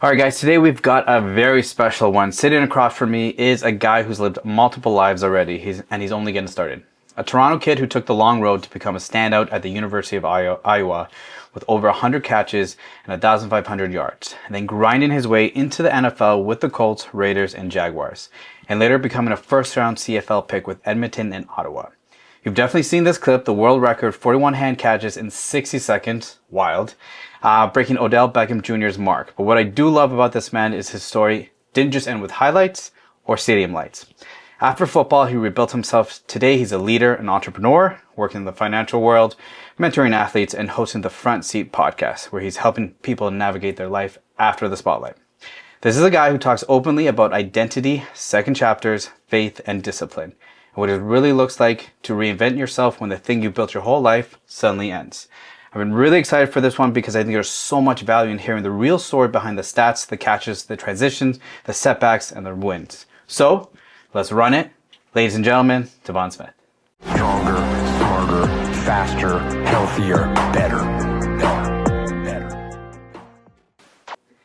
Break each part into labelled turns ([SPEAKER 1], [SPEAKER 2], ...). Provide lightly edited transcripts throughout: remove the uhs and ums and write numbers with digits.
[SPEAKER 1] All right, guys, today we've got a very special one. Sitting across from me is a guy who's lived multiple lives already, he's only getting started. A Toronto kid who took the long road to become a standout at the University of Iowa with over 100 catches and 1,500 yards, and then grinding his way into the NFL with the Colts, Raiders, and Jaguars, and later becoming a first-round CFL pick with Edmonton and Ottawa. You've definitely seen this clip, the world record 41 hand catches in 60 seconds, wild, breaking Odell Beckham Jr.'s mark. But what I do love about this man is his story didn't just end with highlights or stadium lights. After football, he rebuilt himself. Today, he's a leader, an entrepreneur, working in the financial world, mentoring athletes, and hosting the Front Seat podcast, where he's helping people navigate their life after the spotlight. This is a guy who talks openly about identity, second chapters, faith, and discipline, and what it really looks like to reinvent yourself when the thing you built your whole life suddenly ends. I've been really excited for this one because I think there's so much value in hearing the real story behind the stats, the catches, the transitions, the setbacks, and the wins. So, let's run it. Ladies and gentlemen, Devon Smith.
[SPEAKER 2] Stronger, smarter, faster, healthier, better.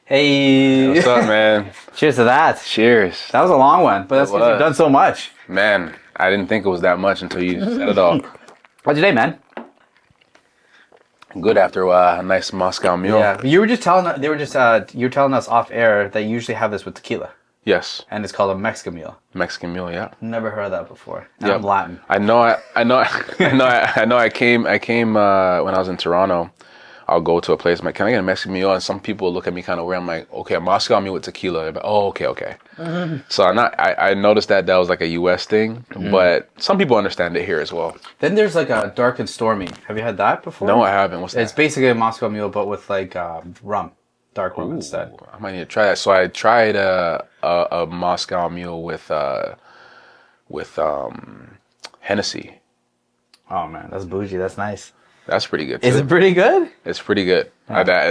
[SPEAKER 1] Hey.
[SPEAKER 3] What's up, man?
[SPEAKER 1] Cheers to that.
[SPEAKER 3] Cheers.
[SPEAKER 1] That was a long one, but that's because you've done so much.
[SPEAKER 3] Man, I didn't think it was that much until you said it all.
[SPEAKER 1] How's your day, man?
[SPEAKER 3] Good after a nice Moscow mule.
[SPEAKER 1] Yeah, you were just telling you were telling us off air that you usually have this with tequila,
[SPEAKER 3] Yes.
[SPEAKER 1] and it's called a Mexican mule.
[SPEAKER 3] Mexican mule, yeah.
[SPEAKER 1] Never heard of that before. And
[SPEAKER 3] Yep.
[SPEAKER 1] I'm Latin.
[SPEAKER 3] I know I came when I was in Toronto. I'll go to a place, I'm like, can I get a Mexican mule? And some people look at me kind of weird. I'm like, okay, a Moscow mule with tequila. They're like, oh, okay. So I noticed that was like a US thing, but some people understand it here as well.
[SPEAKER 1] Then there's like a dark and stormy. Have you had that before?
[SPEAKER 3] No, I haven't. What's that?
[SPEAKER 1] It's basically a Moscow mule, but with like rum, dark rum instead.
[SPEAKER 3] I might need to try that. So I tried a Moscow mule with Hennessy.
[SPEAKER 1] Oh man, that's bougie. That's nice.
[SPEAKER 3] That's pretty good.
[SPEAKER 1] Is
[SPEAKER 3] too.
[SPEAKER 1] it pretty good?
[SPEAKER 3] It's pretty good.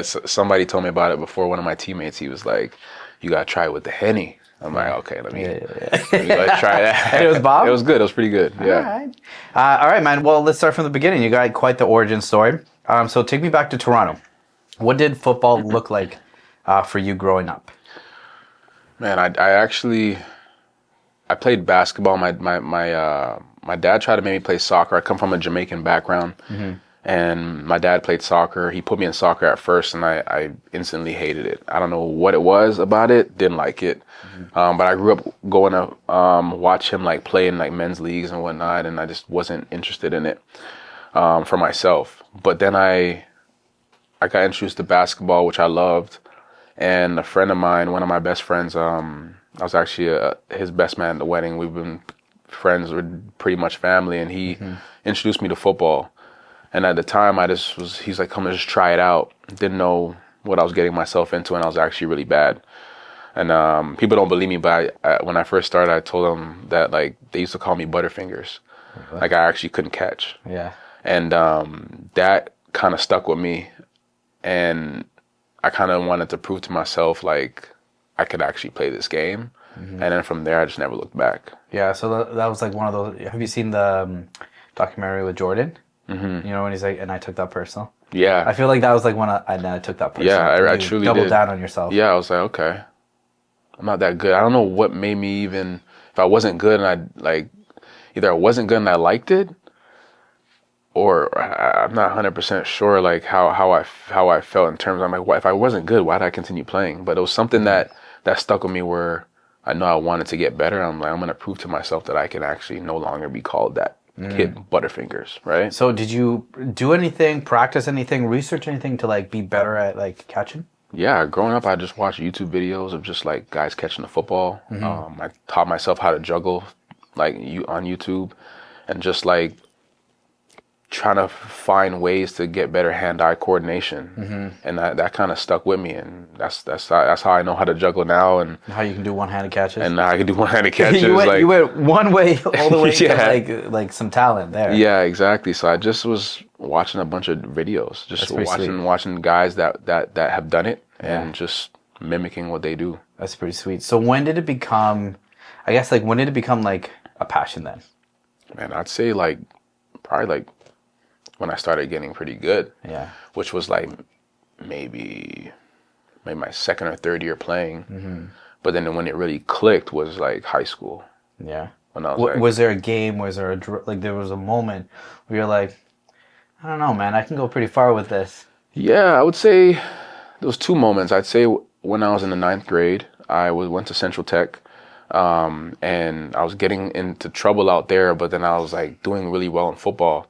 [SPEAKER 3] Somebody told me about it before. One of my teammates, he was like, "You gotta try it with the Henny." I'm like, "Okay, let me try that."
[SPEAKER 1] And it was Bob?
[SPEAKER 3] It was good. It was pretty good. Yeah.
[SPEAKER 1] All right, man. Well, let's start from the beginning. You got quite the origin story. So take me back to Toronto. What did football look like for you growing up?
[SPEAKER 3] Man, I played basketball. My dad tried to make me play soccer. I come from a Jamaican background. And my dad played soccer. He put me in soccer at first, and I instantly hated it. I don't know what it was about it. Didn't like it. But I grew up going to watch him like play in like men's leagues and whatnot, and I just wasn't interested in it for myself. But then I got introduced to basketball, which I loved. And a friend of mine, one of my best friends, I was actually his best man at the wedding. We've been friends, we're pretty much family, and he introduced me to football. And at the time, he's like, come and just try it out. Didn't know what I was getting myself into, and I was actually really bad. And people don't believe me, but when I first started, I told them that like they used to call me Butterfingers. Like I actually couldn't catch.
[SPEAKER 1] Yeah.
[SPEAKER 3] And that kind of stuck with me. And I kind of wanted to prove to myself like I could actually play this game. And then from there, I just never looked back.
[SPEAKER 1] Yeah, so that was like one of those. Have you seen the documentary with Jordan? You know, when he's like, and I took that personal.
[SPEAKER 3] Yeah.
[SPEAKER 1] I feel like that was like when I took that personal.
[SPEAKER 3] Yeah, I truly
[SPEAKER 1] doubled
[SPEAKER 3] did.
[SPEAKER 1] down on yourself.
[SPEAKER 3] Yeah, I was like, okay, I'm not that good. I don't know what made me even, if I wasn't good and either I wasn't good and I liked it, or I'm not 100% sure like how I felt in terms of, I'm like, if I wasn't good, why did I continue playing? But it was something that stuck with me where I know I wanted to get better. I'm like, I'm going to prove to myself that I can actually no longer be called that kid Butterfingers, right?
[SPEAKER 1] So did you do anything, practice anything, research anything to like be better at like catching?
[SPEAKER 3] Yeah, growing up, I just watched YouTube videos of just like guys catching the football. I taught myself how to juggle like on YouTube, and just like trying to find ways to get better hand-eye coordination, and that kind of stuck with me, and that's how I know how to juggle now, and
[SPEAKER 1] How you can do one-handed catches?
[SPEAKER 3] and now I can do one-handed catches.
[SPEAKER 1] you
[SPEAKER 3] like,
[SPEAKER 1] went one way all the way
[SPEAKER 3] Yeah.
[SPEAKER 1] to like some talent there.
[SPEAKER 3] yeah, exactly. So I just was watching a bunch of videos, just
[SPEAKER 1] That's pretty sweet.
[SPEAKER 3] watching guys that have done it, and just mimicking what they do.
[SPEAKER 1] That's pretty sweet. So when did it become, I guess like when did it become like a passion then?
[SPEAKER 3] Man, I'd say like probably like when I started getting pretty good.
[SPEAKER 1] Yeah.
[SPEAKER 3] Which was like maybe maybe my second or third year playing. But then when it really clicked was like high school.
[SPEAKER 1] Yeah.
[SPEAKER 3] When I was
[SPEAKER 1] Was there a game? Was there there was a moment where you're like, I don't know, man, I can go pretty far with this.
[SPEAKER 3] Yeah, I would say there was two moments. I'd say when I was in the ninth grade, I went to Central Tech, and I was getting into trouble out there, but then I was like doing really well in football.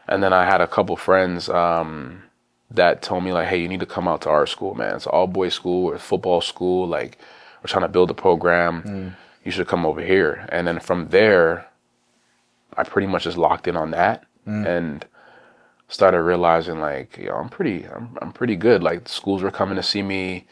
[SPEAKER 3] And then I had a couple friends that told me like, hey, you need to come out to our school, man. It's an all-boys school, or football school. Like, we're trying to build a program. You should come over here. And then from there, I pretty much just locked in on that and started realizing like, I'm pretty good. Like, the schools were coming to see me.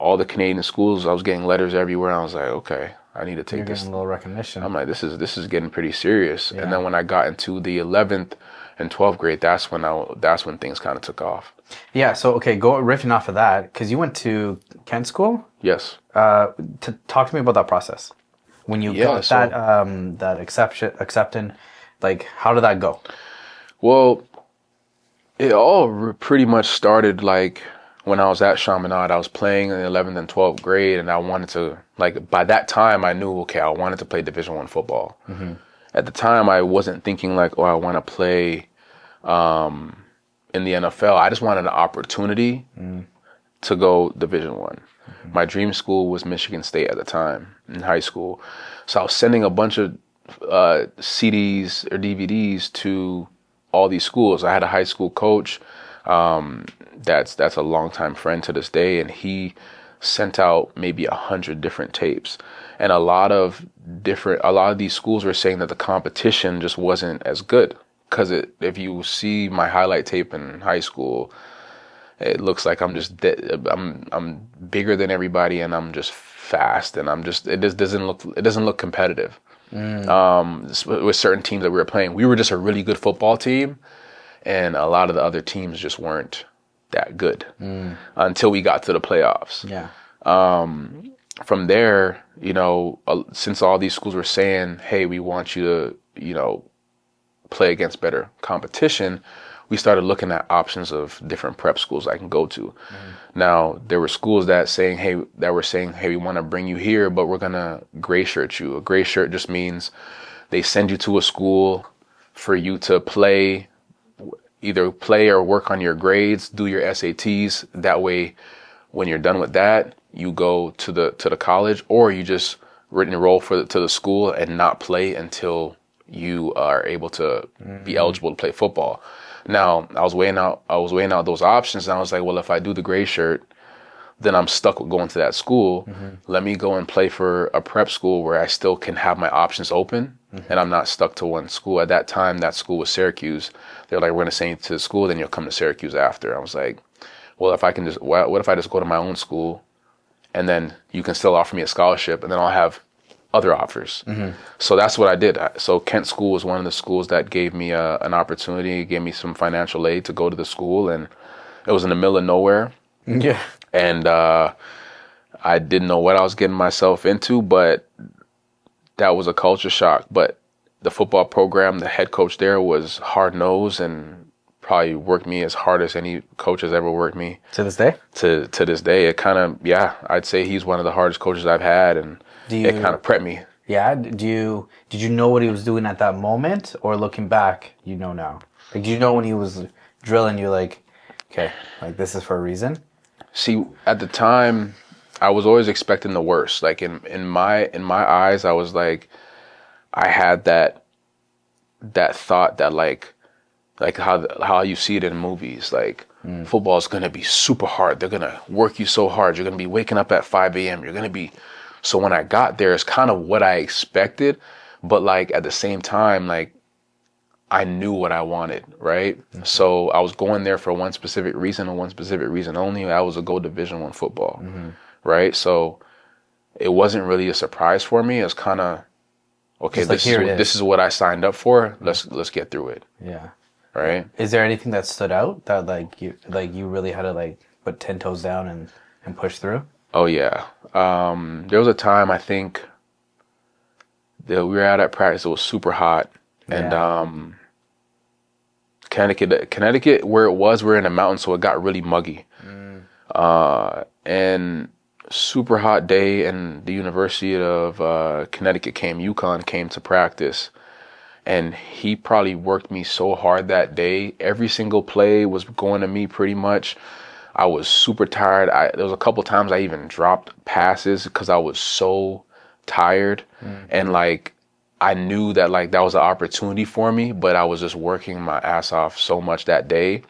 [SPEAKER 3] All the Canadian schools, I was getting letters everywhere. I was like, okay, I need to take
[SPEAKER 1] You're
[SPEAKER 3] this.
[SPEAKER 1] getting a little recognition.
[SPEAKER 3] I'm like, this is getting pretty serious.
[SPEAKER 1] Yeah.
[SPEAKER 3] And then when I got into the 11th and 12th grade, that's when things kind of took off.
[SPEAKER 1] Yeah. So okay, go riffing off of that because you went to Kent School.
[SPEAKER 3] Yes.
[SPEAKER 1] To talk to me about that process when you got
[SPEAKER 3] so-
[SPEAKER 1] that acceptance. Like, how did that go?
[SPEAKER 3] Well, it all pretty much started like when I was at Chaminade. I was playing in the 11th and 12th grade, and I wanted to, like, by that time I knew, okay, I wanted to play Division I football. At the time, I wasn't thinking like, oh, I want to play in the NFL. I just wanted an opportunity to go Division I. My dream school was Michigan State at the time in high school. So I was sending a bunch of CDs or DVDs to all these schools. I had a high school coach that's a longtime friend to this day, and he sent out maybe 100 different tapes. And a lot of these schools were saying that the competition just wasn't as good. Because if you see my highlight tape in high school, it looks like I'm just I'm bigger than everybody, and I'm just fast, and it doesn't look competitive. With certain teams that we were playing, we were just a really good football team, and a lot of the other teams just weren't that good until we got to the playoffs.
[SPEAKER 1] Yeah.
[SPEAKER 3] From there, since all these schools were saying, hey, we want you to, play against better competition, we started looking at options of different prep schools I can go to. Now, there were schools that were saying, hey, we want to bring you here, but we're going to gray shirt you. A gray shirt just means they send you to a school for you to either play or work on your grades, do your SATs. That way, when you're done with that, you go to the college, or you just enroll to the school and not play until you are able to be eligible to play football. Now, I was weighing out those options, and I was like, well, if I do the gray shirt, then I'm stuck with going to that school. Let me go and play for a prep school where I still can have my options open, and I'm not stuck to one school. At that time, that school was Syracuse. They're like, we're going to send you to the school, then you'll come to Syracuse after. I was like, well, what if I just go to my own school, and then you can still offer me a scholarship, and then I'll have other offers. So that's what I did. So Kent School was one of the schools that gave me an opportunity, gave me some financial aid to go to the school, and it was in the middle of nowhere.
[SPEAKER 1] Yeah.
[SPEAKER 3] And I didn't know what I was getting myself into, but that was a culture shock. But the football program, the head coach there was hard-nosed and probably worked me as hard as any coach has ever worked me.
[SPEAKER 1] To this day?
[SPEAKER 3] To this day, it kind of, I'd say he's one of the hardest coaches I've had, and it kind of prepped me.
[SPEAKER 1] Yeah. Did you know what he was doing at that moment, or looking back, now? Like, did you know when he was drilling you, like, okay, like, this is for a reason?
[SPEAKER 3] See, at the time, I was always expecting the worst. Like, in my eyes, I was like, I had that thought that like how you see it in movies, like football is gonna be super hard. They're gonna work you so hard. You're gonna be waking up at 5 a.m. You're gonna be. So when I got there, it's kind of what I expected, but like at the same time, like I knew what I wanted, right? So I was going there for one specific reason and one specific reason only. That was to go Division I football, right? So it wasn't really a surprise for me. It was kind of, okay, this is what I signed up for. Let's get through it.
[SPEAKER 1] Yeah.
[SPEAKER 3] Right.
[SPEAKER 1] Is there anything that stood out that you really had to like put 10 toes down and push through?
[SPEAKER 3] Oh yeah. There was a time I think that we were out at practice. It was super hot, and Connecticut, where it was, we're in a mountain, so it got really muggy. And super hot day, and the University of Connecticut UConn came to practice. And he probably worked me so hard that day. Every single play was going to me pretty much. I was super tired. There was a couple times I even dropped passes because I was so tired. And like, I knew that like that was an opportunity for me, but I was just working my ass off so much that day.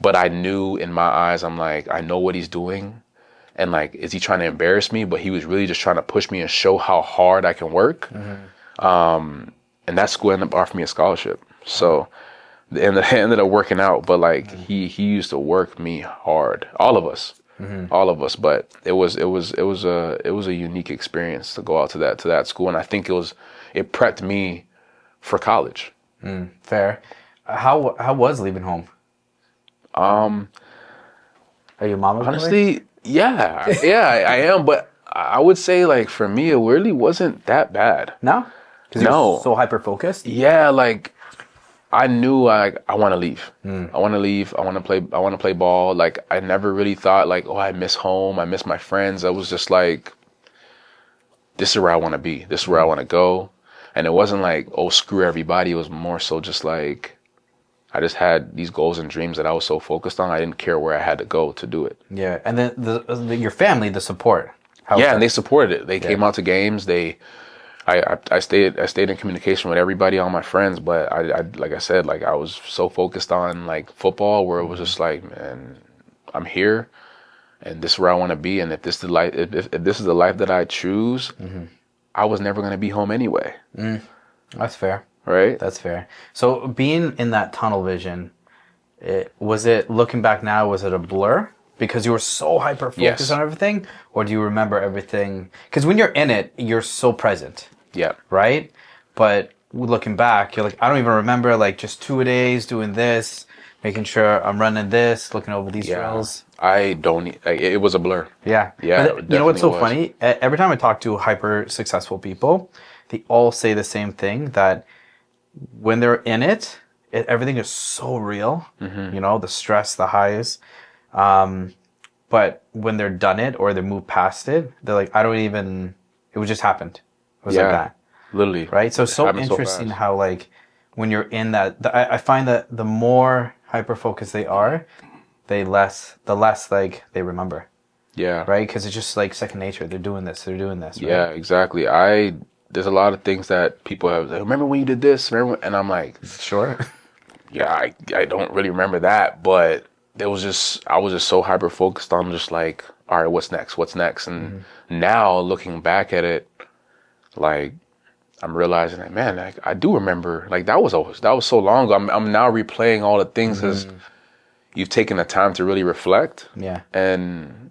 [SPEAKER 3] But I knew in my eyes, I'm like, I know what he's doing. And like, is he trying to embarrass me? But he was really just trying to push me and show how hard I can work. And that school ended up offering me a scholarship. So it ended up working out. But like he used to work me hard. All of us. But it was a unique experience to go out to that school. And I think it prepped me for college.
[SPEAKER 1] Fair. How was leaving home? Are you a mama's boy?
[SPEAKER 3] Honestly, yeah, I am. But I would say like for me, it really wasn't that bad.
[SPEAKER 1] No? Because you're so hyper-focused?
[SPEAKER 3] Yeah, like I knew I want to leave. I want to leave. I want to play ball. Like I never really thought like, oh, I miss home. I miss my friends. I was just like, this is where I want to be. This is where I want to go. And it wasn't like, oh, screw everybody. It was more so just like, I just had these goals and dreams that I was so focused on. I didn't care where I had to go to do it.
[SPEAKER 1] Yeah. And then your family, the support.
[SPEAKER 3] And they supported it. They came out to games. I stayed in communication with everybody, all my friends, but I like I said, like I was so focused on like football where it was just like, man, I'm here and this is where I want to be. And if this is the life, if this is the life that I choose, I was never going to be home anyway.
[SPEAKER 1] That's fair.
[SPEAKER 3] Right?
[SPEAKER 1] That's fair. So being in that tunnel vision, looking back now, was it a blur? Because you were so hyper-focused on everything? Or do you remember everything? Because when you're in it, you're so present.
[SPEAKER 3] Yeah.
[SPEAKER 1] Right? But looking back, you're like, I don't even remember like just 2-a-days doing this, making sure I'm running this, looking over these drills.
[SPEAKER 3] I don't, like, it was a blur.
[SPEAKER 1] Yeah.
[SPEAKER 3] Yeah.
[SPEAKER 1] But you know what's so funny? Every time I talk to hyper-successful people, they all say the same thing, that when they're in it, everything is so real. You know, the stress, the highs. But when they're done it or they move past it, they're like, it just happened. It was like that.
[SPEAKER 3] Literally.
[SPEAKER 1] Right? So interesting how like when you're in that, I find that the more hyper-focused they are, the less like they remember.
[SPEAKER 3] Yeah.
[SPEAKER 1] Right? Because it's just like second nature. They're doing this. Right?
[SPEAKER 3] Yeah, exactly. There's a lot of things that people have like, remember when you did this? Remember? And I'm like,
[SPEAKER 1] sure.
[SPEAKER 3] Yeah, I don't really remember that, but I was just so hyper focused on just like, all right, what's next? And now looking back at it, like I'm realizing that, man, like, I do remember, like that was so long ago. I'm now replaying all the things because you've taken the time to really reflect.
[SPEAKER 1] Yeah.
[SPEAKER 3] And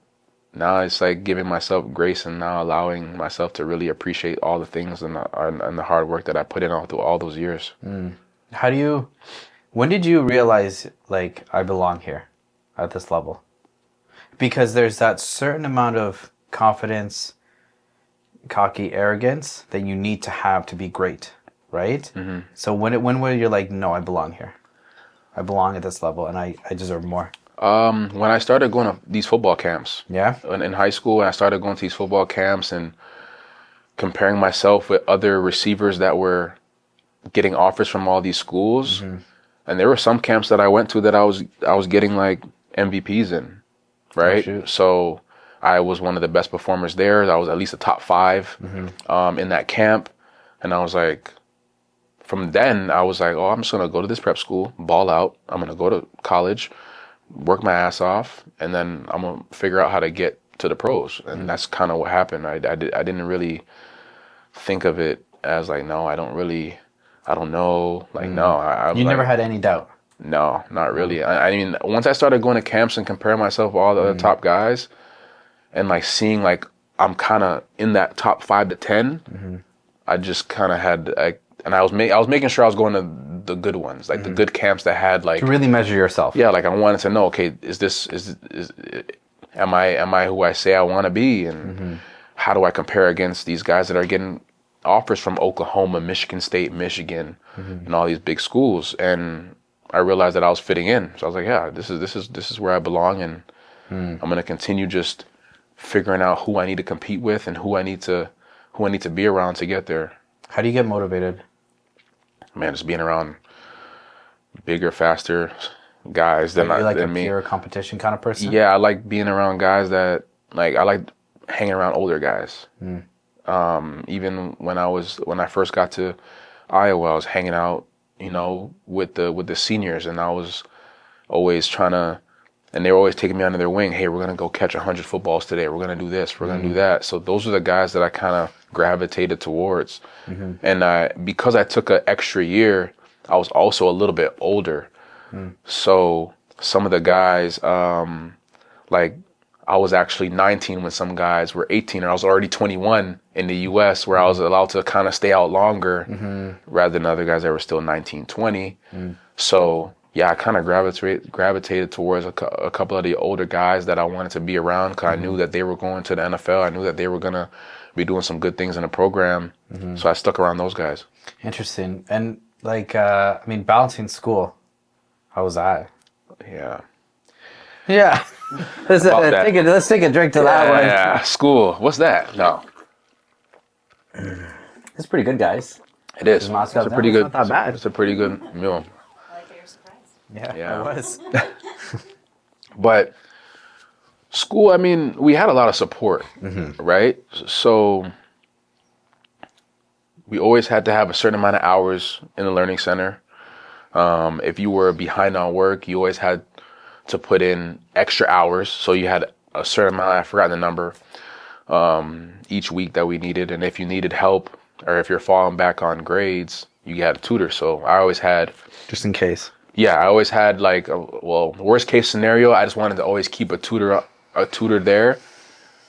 [SPEAKER 3] now it's like giving myself grace and now allowing myself to really appreciate all the things and the hard work that I put in all those years.
[SPEAKER 1] When did you realize like I belong here at this level? Because there's that certain amount of confidence, cocky arrogance that you need to have to be great, right? So when were you like, no, I belong here. I belong at this level and I deserve more.
[SPEAKER 3] When I started going to these football camps.
[SPEAKER 1] Yeah.
[SPEAKER 3] In high school, and I started going to these football camps and comparing myself with other receivers that were getting offers from all these schools. And there were some camps that I went to that I was getting like MVPs in, right?
[SPEAKER 1] Oh,
[SPEAKER 3] so I was one of the best performers there. I was at least a top 5 in that camp. And I was like, from then I was like, oh, I'm just going to go to this prep school, ball out. I'm going to go to college, work my ass off, and then I'm going to figure out how to get to the pros. And that's kind of what happened. I didn't really think of it as like, no, I don't know. Like, no.
[SPEAKER 1] You never had any doubt?
[SPEAKER 3] No, not really. I mean, once I started going to camps and comparing myself with all the other top guys and like seeing like I'm kind of in that top 5 to 10, I just kind of had like, and I was making sure I was going to the good ones, like the good camps that had like,
[SPEAKER 1] to really measure yourself.
[SPEAKER 3] Yeah, like I wanted to know, okay, am I who I say I want to be, and how do I compare against these guys that are getting offers from Oklahoma, Michigan State, Michigan, and all these big schools? And I realized that I was fitting in, so I was like, yeah, this is where I belong, and I'm going to continue just figuring out who I need to compete with and who I need to be around to get there.
[SPEAKER 1] How do you get motivated?
[SPEAKER 3] Man, just being around bigger, faster guys than,
[SPEAKER 1] Are you like
[SPEAKER 3] than
[SPEAKER 1] a
[SPEAKER 3] me.
[SPEAKER 1] pure competition kind of person?
[SPEAKER 3] Yeah, I like being around guys that I like hanging around older guys. Even when I first got to Iowa, I was hanging out, with the seniors, and I was always and they were always taking me under their wing. Hey, we're gonna go catch 100 footballs today. We're gonna do this. We're gonna do that. So those are the guys that I kind of gravitated towards. And because I took an extra year, I was also a little bit older. So some of the guys, like I was actually 19 when some guys were 18, and I was already 21 in the U.S. where I was allowed to kind of stay out longer rather than other guys that were still 19, 20. So yeah, I kind of gravitated towards a couple of the older guys that I wanted to be around because I knew that they were going to the NFL. I knew that they were going to be doing some good things in the program. So I stuck around those guys.
[SPEAKER 1] Interesting. And balancing school, how was that?
[SPEAKER 3] Yeah.
[SPEAKER 1] Yeah. Let's take a drink to that one.
[SPEAKER 3] Yeah, school. What's that? No.
[SPEAKER 1] It's pretty good, guys.
[SPEAKER 3] It is.
[SPEAKER 1] Moscow
[SPEAKER 3] It's a
[SPEAKER 1] down.
[SPEAKER 3] pretty
[SPEAKER 1] It's
[SPEAKER 3] good.
[SPEAKER 1] not that bad.
[SPEAKER 3] It's a pretty good meal.
[SPEAKER 4] I like that you're surprised.
[SPEAKER 1] Yeah, it was.
[SPEAKER 3] But school, we had a lot of support, right? So we always had to have a certain amount of hours in the learning center. If you were behind on work, you always had to put in extra hours. So you had a certain amount, I forgot the number, each week that we needed. And if you needed help or if you're falling back on grades, you had a tutor. So I always had,
[SPEAKER 1] Just in case.
[SPEAKER 3] yeah, I always had worst case scenario, I just wanted to always keep a tutor there.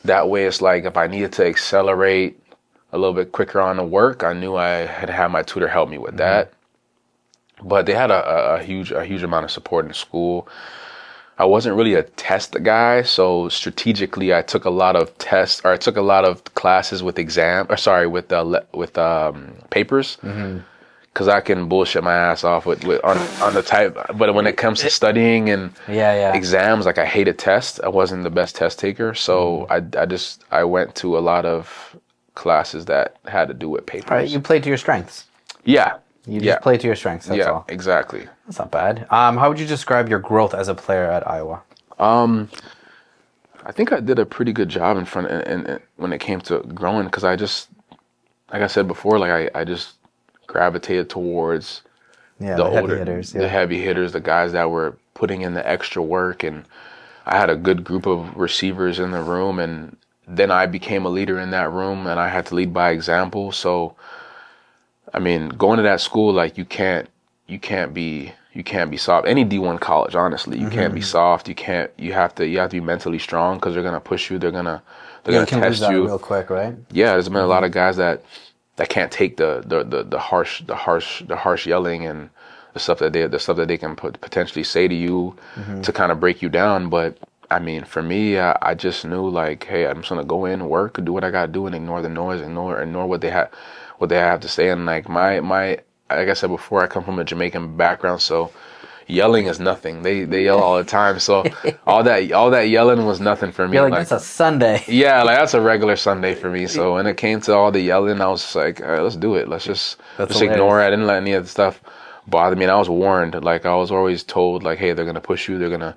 [SPEAKER 3] That way it's like if I needed to accelerate a little bit quicker on the work, I knew I had had my tutor help me with that. But they had a huge amount of support in school. I wasn't really a test guy, so strategically I took a lot of classes with papers. Because I can bullshit my ass off on the type, but when it comes to studying and exams, like I hated tests. I wasn't the best test taker, so I went to a lot of classes that had to do with papers.
[SPEAKER 1] All right, you played to your strengths.
[SPEAKER 3] Yeah,
[SPEAKER 1] You just played to your strengths. That's all.
[SPEAKER 3] exactly.
[SPEAKER 1] That's not bad. How would you describe your growth as a player at Iowa?
[SPEAKER 3] I think I did a pretty good job in front and when it came to growing, because I just, like I said before, like I just gravitated towards the older
[SPEAKER 1] hitters,
[SPEAKER 3] the heavy hitters, the guys that were putting in the extra work, and I had a good group of receivers in the room, and then I became a leader in that room, and I had to lead by example. So, going to that school, like you can't be soft. Any D1 college, honestly, you can't be soft. You have to be mentally strong because they're gonna push you. They're gonna test you
[SPEAKER 1] real quick, right?
[SPEAKER 3] Yeah, there's been a lot of guys that can't take the harsh yelling and the stuff that they can potentially say to you to kind of break you down. But for me, I just knew like, hey, I'm just gonna go in, work, do what I gotta do, and ignore the noise, ignore what they have to say. And like my like I said before, I come from a Jamaican background, so yelling is nothing. They yell all the time, so all that yelling was nothing for me.
[SPEAKER 1] You're like, that's a Sunday.
[SPEAKER 3] Yeah, like that's a regular Sunday for me. So when it came to all the yelling, I was just like, all right, let's do it. Let's just ignore it. I didn't let any of the stuff bother me. And I was warned. Like I was always told, like, hey, they're gonna push you. They're gonna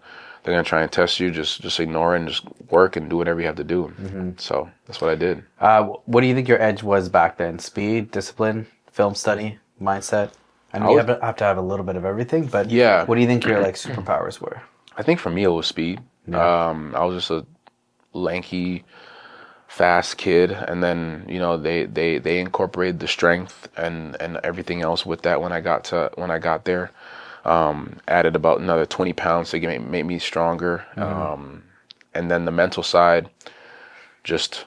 [SPEAKER 3] try and test you. Just ignore it and just work and do whatever you have to do. So that's what I did.
[SPEAKER 1] What do you think your edge was back then? Speed, discipline, film study, mindset? I know you have to have a little bit of everything, but
[SPEAKER 3] yeah.
[SPEAKER 1] What do you think your superpowers were?
[SPEAKER 3] I think for me it was speed. Yeah. I was just a lanky, fast kid, and then they incorporated the strength and everything else with that when I got there. Added about another 20 pounds to make me stronger. And then the mental side, just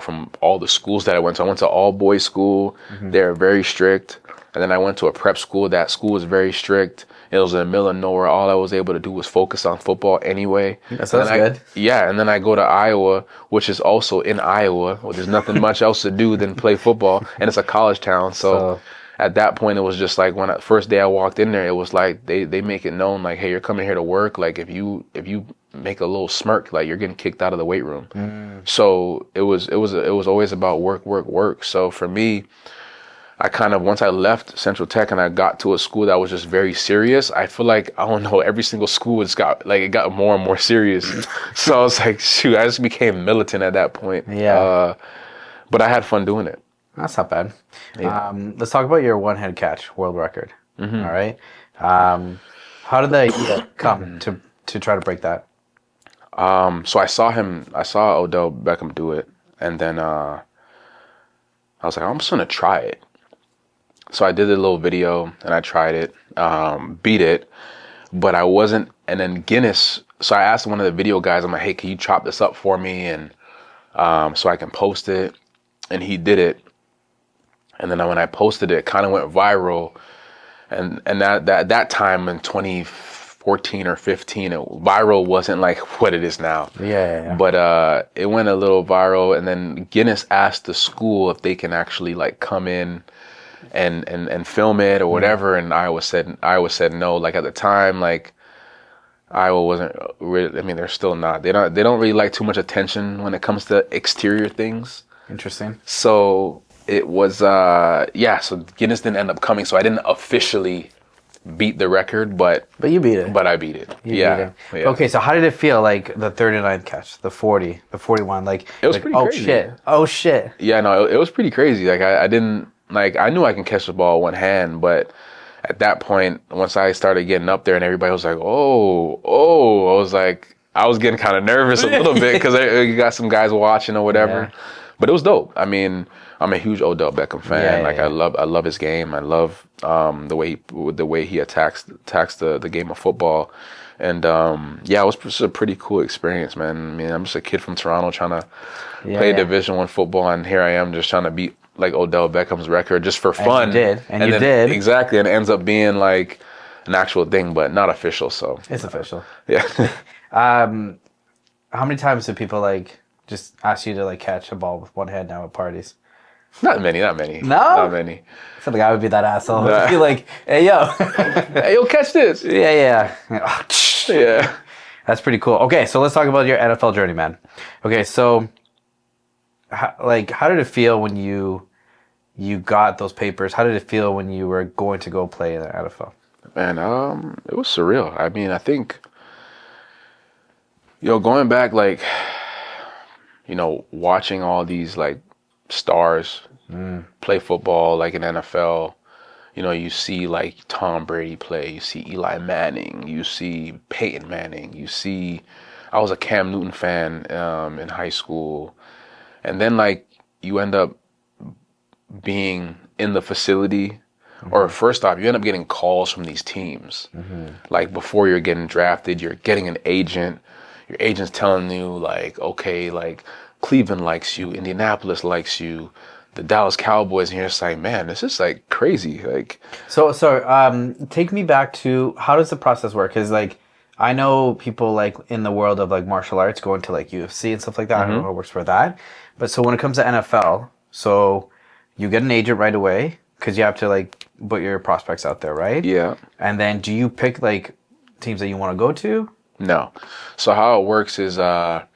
[SPEAKER 3] from all the schools that I went to all boys school. They're very strict. And then I went to a prep school. That school was very strict. It was in the middle of nowhere. All I was able to do was focus on football anyway.
[SPEAKER 1] That sounds good.
[SPEAKER 3] Yeah, and then I go to Iowa, which is also in Iowa. Well, there's nothing much else to do than play football, and it's a college town. So at that point, it was just like first day I walked in there, it was like they make it known like, hey, you're coming here to work. Like if you make a little smirk, like you're getting kicked out of the weight room. So it was always about work. So for me, I kind of, once I left Central Tech and I got to a school that was just very serious, I feel like, I don't know, every single school it got more and more serious. So I was like, shoot, I just became militant at that point.
[SPEAKER 1] Yeah.
[SPEAKER 3] But I had fun doing it.
[SPEAKER 1] That's not bad.
[SPEAKER 3] Yeah.
[SPEAKER 1] Let's talk about your one-hand catch world record. All right. How did the idea come to try to break that?
[SPEAKER 3] So I saw Odell Beckham do it, and then I was like, I'm just gonna try it. So I did a little video and I tried it, beat it, but I wasn't. And then Guinness. So I asked one of the video guys, I'm like, hey, can you chop this up for me, and so I can post it? And he did it. And then when I posted it, it kind of went viral. And that time in 2014 or 15, viral wasn't like what it is now.
[SPEAKER 1] Yeah.
[SPEAKER 3] But it went a little viral, and then Guinness asked the school if they can actually like come in and film it or whatever, and Iowa said no. Like at the time, like Iowa wasn't really, I mean, they're still not. They don't really like too much attention when it comes to exterior things.
[SPEAKER 1] Interesting.
[SPEAKER 3] So it was so Guinness didn't end up coming, so I didn't officially beat the record, but
[SPEAKER 1] you beat it.
[SPEAKER 3] But I beat it.
[SPEAKER 1] You
[SPEAKER 3] Yeah.
[SPEAKER 1] beat it. Okay, so how did it feel, like the 39th catch, the 40, the 41? Like
[SPEAKER 3] It was
[SPEAKER 1] like,
[SPEAKER 3] pretty crazy.
[SPEAKER 1] Oh shit.
[SPEAKER 3] Yeah, no, it was pretty crazy. Like I didn't, like, I knew I can catch the ball with one hand, but at that point, once I started getting up there and everybody was like, oh, I was getting kind of nervous a little bit because you got some guys watching or whatever.
[SPEAKER 1] Yeah.
[SPEAKER 3] But it was dope. I mean, I'm a huge Odell Beckham fan.
[SPEAKER 1] Yeah.
[SPEAKER 3] I love his game. I love the way he attacks the game of football. And it was just a pretty cool experience, man. I mean, I'm just a kid from Toronto trying to play Division I football, and here I am just trying to beat like Odell Beckham's record just for fun.
[SPEAKER 1] And you did.
[SPEAKER 3] Exactly, and it ends up being like an actual thing, but not official. So
[SPEAKER 1] It's official.
[SPEAKER 3] yeah.
[SPEAKER 1] How many times do people like just ask you to like catch a ball with one hand now at parties?
[SPEAKER 3] Not many.
[SPEAKER 1] No?
[SPEAKER 3] Not many.
[SPEAKER 1] I feel like I would be that asshole. I'd be like, hey yo.
[SPEAKER 3] Hey, yo, catch this.
[SPEAKER 1] Yeah.
[SPEAKER 3] Yeah.
[SPEAKER 1] That's pretty cool. Okay, so let's talk about your NFL journey, man. Okay, so how did it feel when you got those papers? How did it feel when you were going to go play in the NFL?
[SPEAKER 3] Man, it was surreal. I mean, I think, going back, like, watching all these like stars play football, like in NFL, you see like Tom Brady play, you see Eli Manning, you see Peyton Manning, I was a Cam Newton fan in high school. And then like you end up being in the facility, or first off, you end up getting calls from these teams. Like before you're getting drafted, you're getting an agent. Your agent's telling you like, okay, like Cleveland likes you, Indianapolis likes you, the Dallas Cowboys, and you're just like, man, this is like crazy. Like,
[SPEAKER 1] so take me back to, how does the process work? Because like I know people like in the world of like martial arts going to like UFC and stuff like that. I don't know how it works for that. But so when it comes to NFL, so you get an agent right away because you have to like put your prospects out there, right?
[SPEAKER 3] yeah.
[SPEAKER 1] And then do you pick like teams that you want to go to?
[SPEAKER 3] No. So how it works is after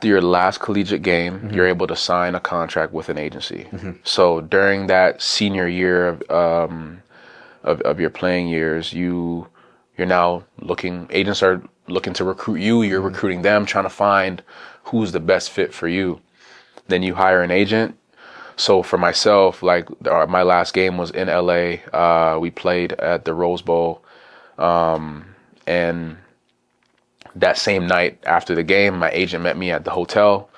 [SPEAKER 3] your last collegiate game, you're able to sign a contract with an agency. So during that senior year of your playing years, you're now agents are looking to recruit you, you're recruiting them, trying to find who's the best fit for you. Then you hire an agent. So for myself, like my last game was in LA. We played at the Rose Bowl. And that same night after the game, my agent met me at the hotel,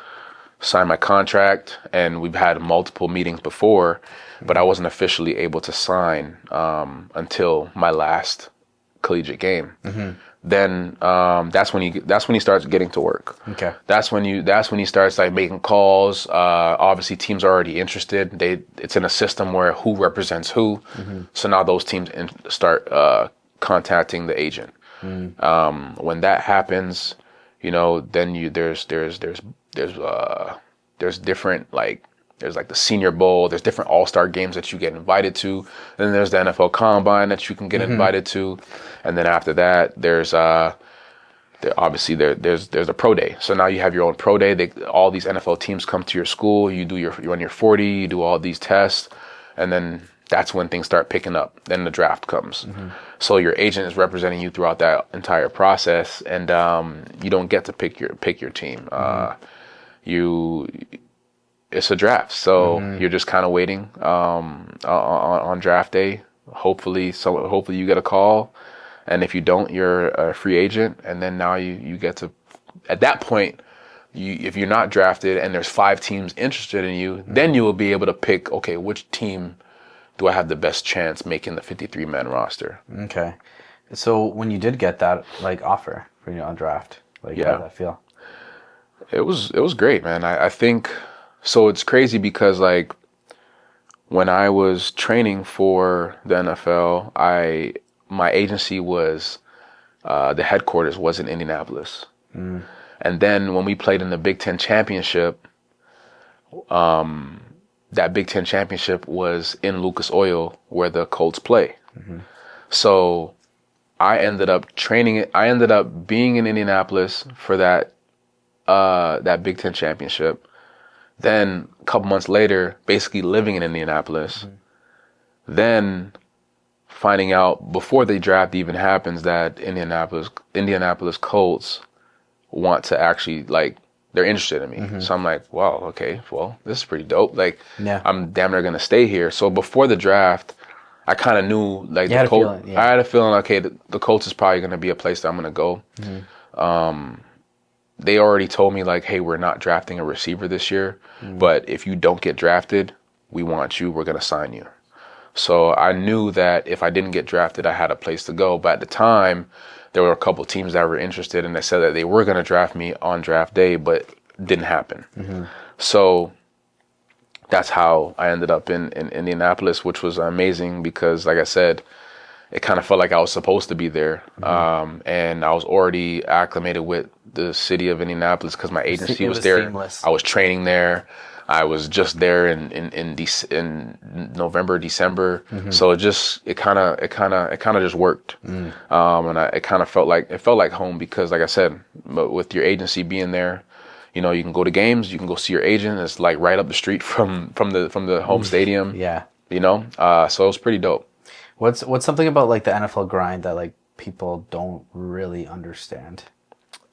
[SPEAKER 3] signed my contract, and we've had multiple meetings before, but I wasn't officially able to sign until my last collegiate game. Then that's when he starts getting to work.
[SPEAKER 1] Okay.
[SPEAKER 3] That's when he starts like making calls. Obviously, teams are already interested. It's in a system where who represents who. So now those teams start contacting the agent. When that happens, then there's different there's like the Senior Bowl. There's different All-Star games that you get invited to. Then there's the NFL Combine that you can get invited to, and then after that, there's obviously there's a pro day. So now you have your own pro day. All these NFL teams come to your school. You run your 40. You do all these tests, and then that's when things start picking up. Then the draft comes. So your agent is representing you throughout that entire process, and you don't get to pick your team. It's a draft, so you're just kind of waiting on draft day. Hopefully you get a call, and if you don't, you're a free agent. And then now you get to, at that point, if you're not drafted and there's 5 teams interested in you, then you will be able to pick, okay, which team do I have the best chance making the 53-man roster?
[SPEAKER 1] Okay. So when you did get that offer for on draft, how did that feel?
[SPEAKER 3] It was great, man. I think so. It's crazy because when I was training for the NFL, my agency was the headquarters was in Indianapolis, and then when we played in the Big Ten championship, that Big Ten championship was in Lucas Oil where the Colts play. So I ended up being in Indianapolis for that Big Ten championship. Then a couple months later, basically living in Indianapolis. Then finding out before the draft even happens that Indianapolis Colts want to actually they're interested in me. So I'm like, wow, okay, well, this is pretty dope. I'm damn near gonna stay here. So before the draft, I kind of knew the Colts. I had a feeling, okay, the Colts is probably gonna be a place that I'm gonna go. They already told me hey, we're not drafting a receiver this year, but if you don't get drafted, we want you. We're gonna sign you. So I knew that if I didn't get drafted, I had a place to go. But at the time, there were a couple teams that were interested, and they said that they were going to draft me on draft day, but it didn't happen. So that's how I ended up in Indianapolis, which was amazing because, like I said, it kind of felt like I was supposed to be there. And I was already acclimated with the city of Indianapolis because my agency was there.
[SPEAKER 1] Seamless.
[SPEAKER 3] I was training there. I was just there in November, December, so it kind of just worked, and it kind of felt like home because, like I said, with your agency being there, you can go to games, you can go see your agent. It's right up the street from the home stadium.
[SPEAKER 1] Yeah.
[SPEAKER 3] So it was pretty dope.
[SPEAKER 1] What's something about the NFL grind that people don't really understand?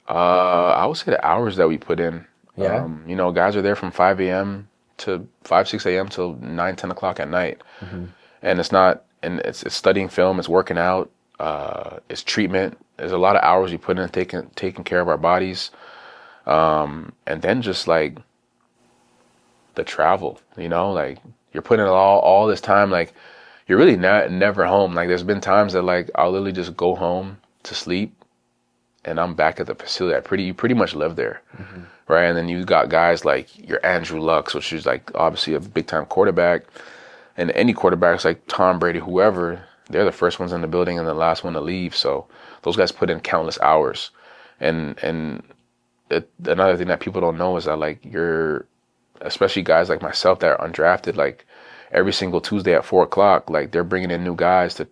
[SPEAKER 3] I would say the hours that we put in.
[SPEAKER 1] Yeah.
[SPEAKER 3] Guys are there from 5 a.m. to 6 a.m. till 9, 10 o'clock at night. And it's studying film, it's working out, it's treatment. There's a lot of hours you put in taking care of our bodies. And then just the travel, you're putting in all this time, you're really never home. There's been times that I'll literally just go home to sleep and I'm back at the facility. You pretty much live there. Right. And then you got guys like your Andrew Luck, which is obviously a big time quarterback. And any quarterbacks like Tom Brady, whoever, they're the first ones in the building and the last one to leave. So those guys put in countless hours. And another thing that people don't know is that especially guys like myself that are undrafted, every single Tuesday at 4:00, they're bringing in new guys to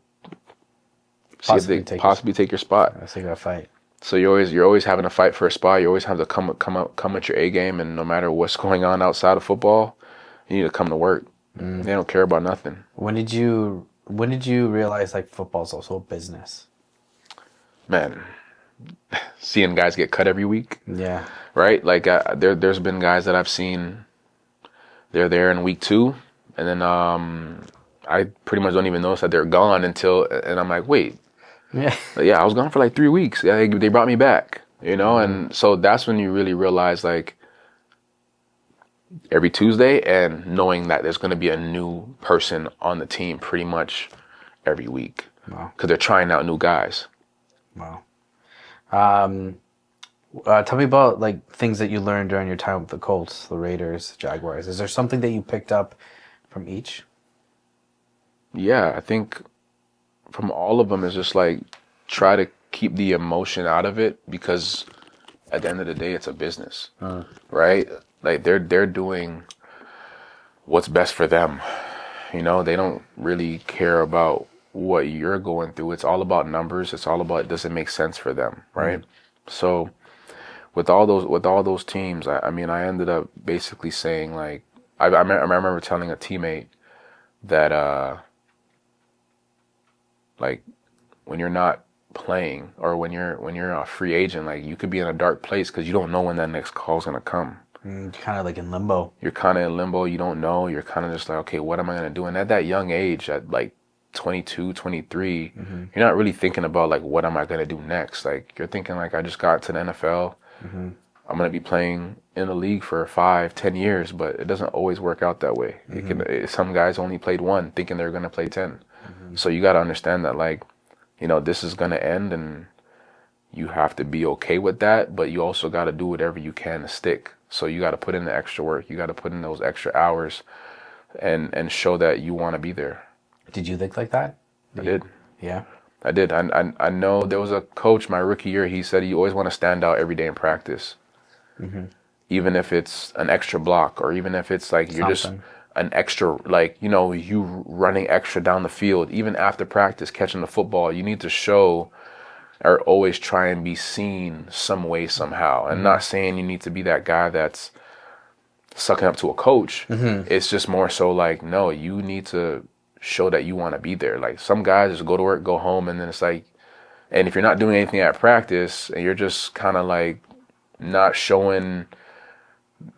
[SPEAKER 3] see if they possibly take your spot.
[SPEAKER 1] That's a fight. So
[SPEAKER 3] you're always having to fight for a spot. You always have to come at your A game, and no matter what's going on outside of football, you need to come to work. They don't care about nothing. When did you
[SPEAKER 1] realize football's also a business?
[SPEAKER 3] Man, seeing guys get cut every week.
[SPEAKER 1] Yeah.
[SPEAKER 3] Right? There's been guys that I've seen. They're there in week 2, and then I pretty much don't even notice that they're gone and I'm like, wait.
[SPEAKER 1] Yeah.
[SPEAKER 3] Yeah, I was gone for 3 weeks. Yeah, they brought me back, and so that's when you really realize every Tuesday and knowing that there's going to be a new person on the team pretty much every week.
[SPEAKER 1] Wow.
[SPEAKER 3] Because they're trying out new guys.
[SPEAKER 1] Wow. Tell me about things that you learned during your time with the Colts, the Raiders, Jaguars. Is there something that you picked up from each?
[SPEAKER 3] Yeah, I think from all of them is just try to keep the emotion out of it because at the end of the day, it's a business, right? They're doing what's best for them. They don't really care about what you're going through. It's all about numbers. It's all about, does it make sense for them, right? So with all those teams, I mean, I ended up basically saying like, I remember telling a teammate that like when you're not playing or when you're a free agent, like you could be in a dark place because you don't know when that next call's gonna come.
[SPEAKER 1] Kind of like in limbo.
[SPEAKER 3] You're kind of in limbo. You don't know. You're kind of just like, okay, what am I gonna do? And at that young age, at like 22, 23, you're not really thinking about like what am I gonna do next. Like you're thinking like I just got to the NFL. I'm gonna be playing in the league for 5, 10 years, but it doesn't always work out that way. Some guys only played one, thinking they're gonna play 10. So you got to understand that like, this is gonna end, and you have to be okay with that. But you also got to do whatever you can to stick. So you got to put in the extra work. You got to put in those extra hours, and show that you want to be there.
[SPEAKER 1] Did you think like that?
[SPEAKER 3] I did.
[SPEAKER 1] Yeah.
[SPEAKER 3] I did. I know there was a coach my rookie year. He said you always want to stand out every day in practice. Even if it's an extra block, or even if it's like you're just an extra, like, you running extra down the field, even after practice, catching the football, you need to show or always try and be seen some way, somehow. And not saying you need to be that guy that's sucking up to a coach. It's just more so like, no, you need to show that you want to be there. Like some guys just go to work, go home, and then it's like, and if you're not doing anything at practice and you're just kind of like not showing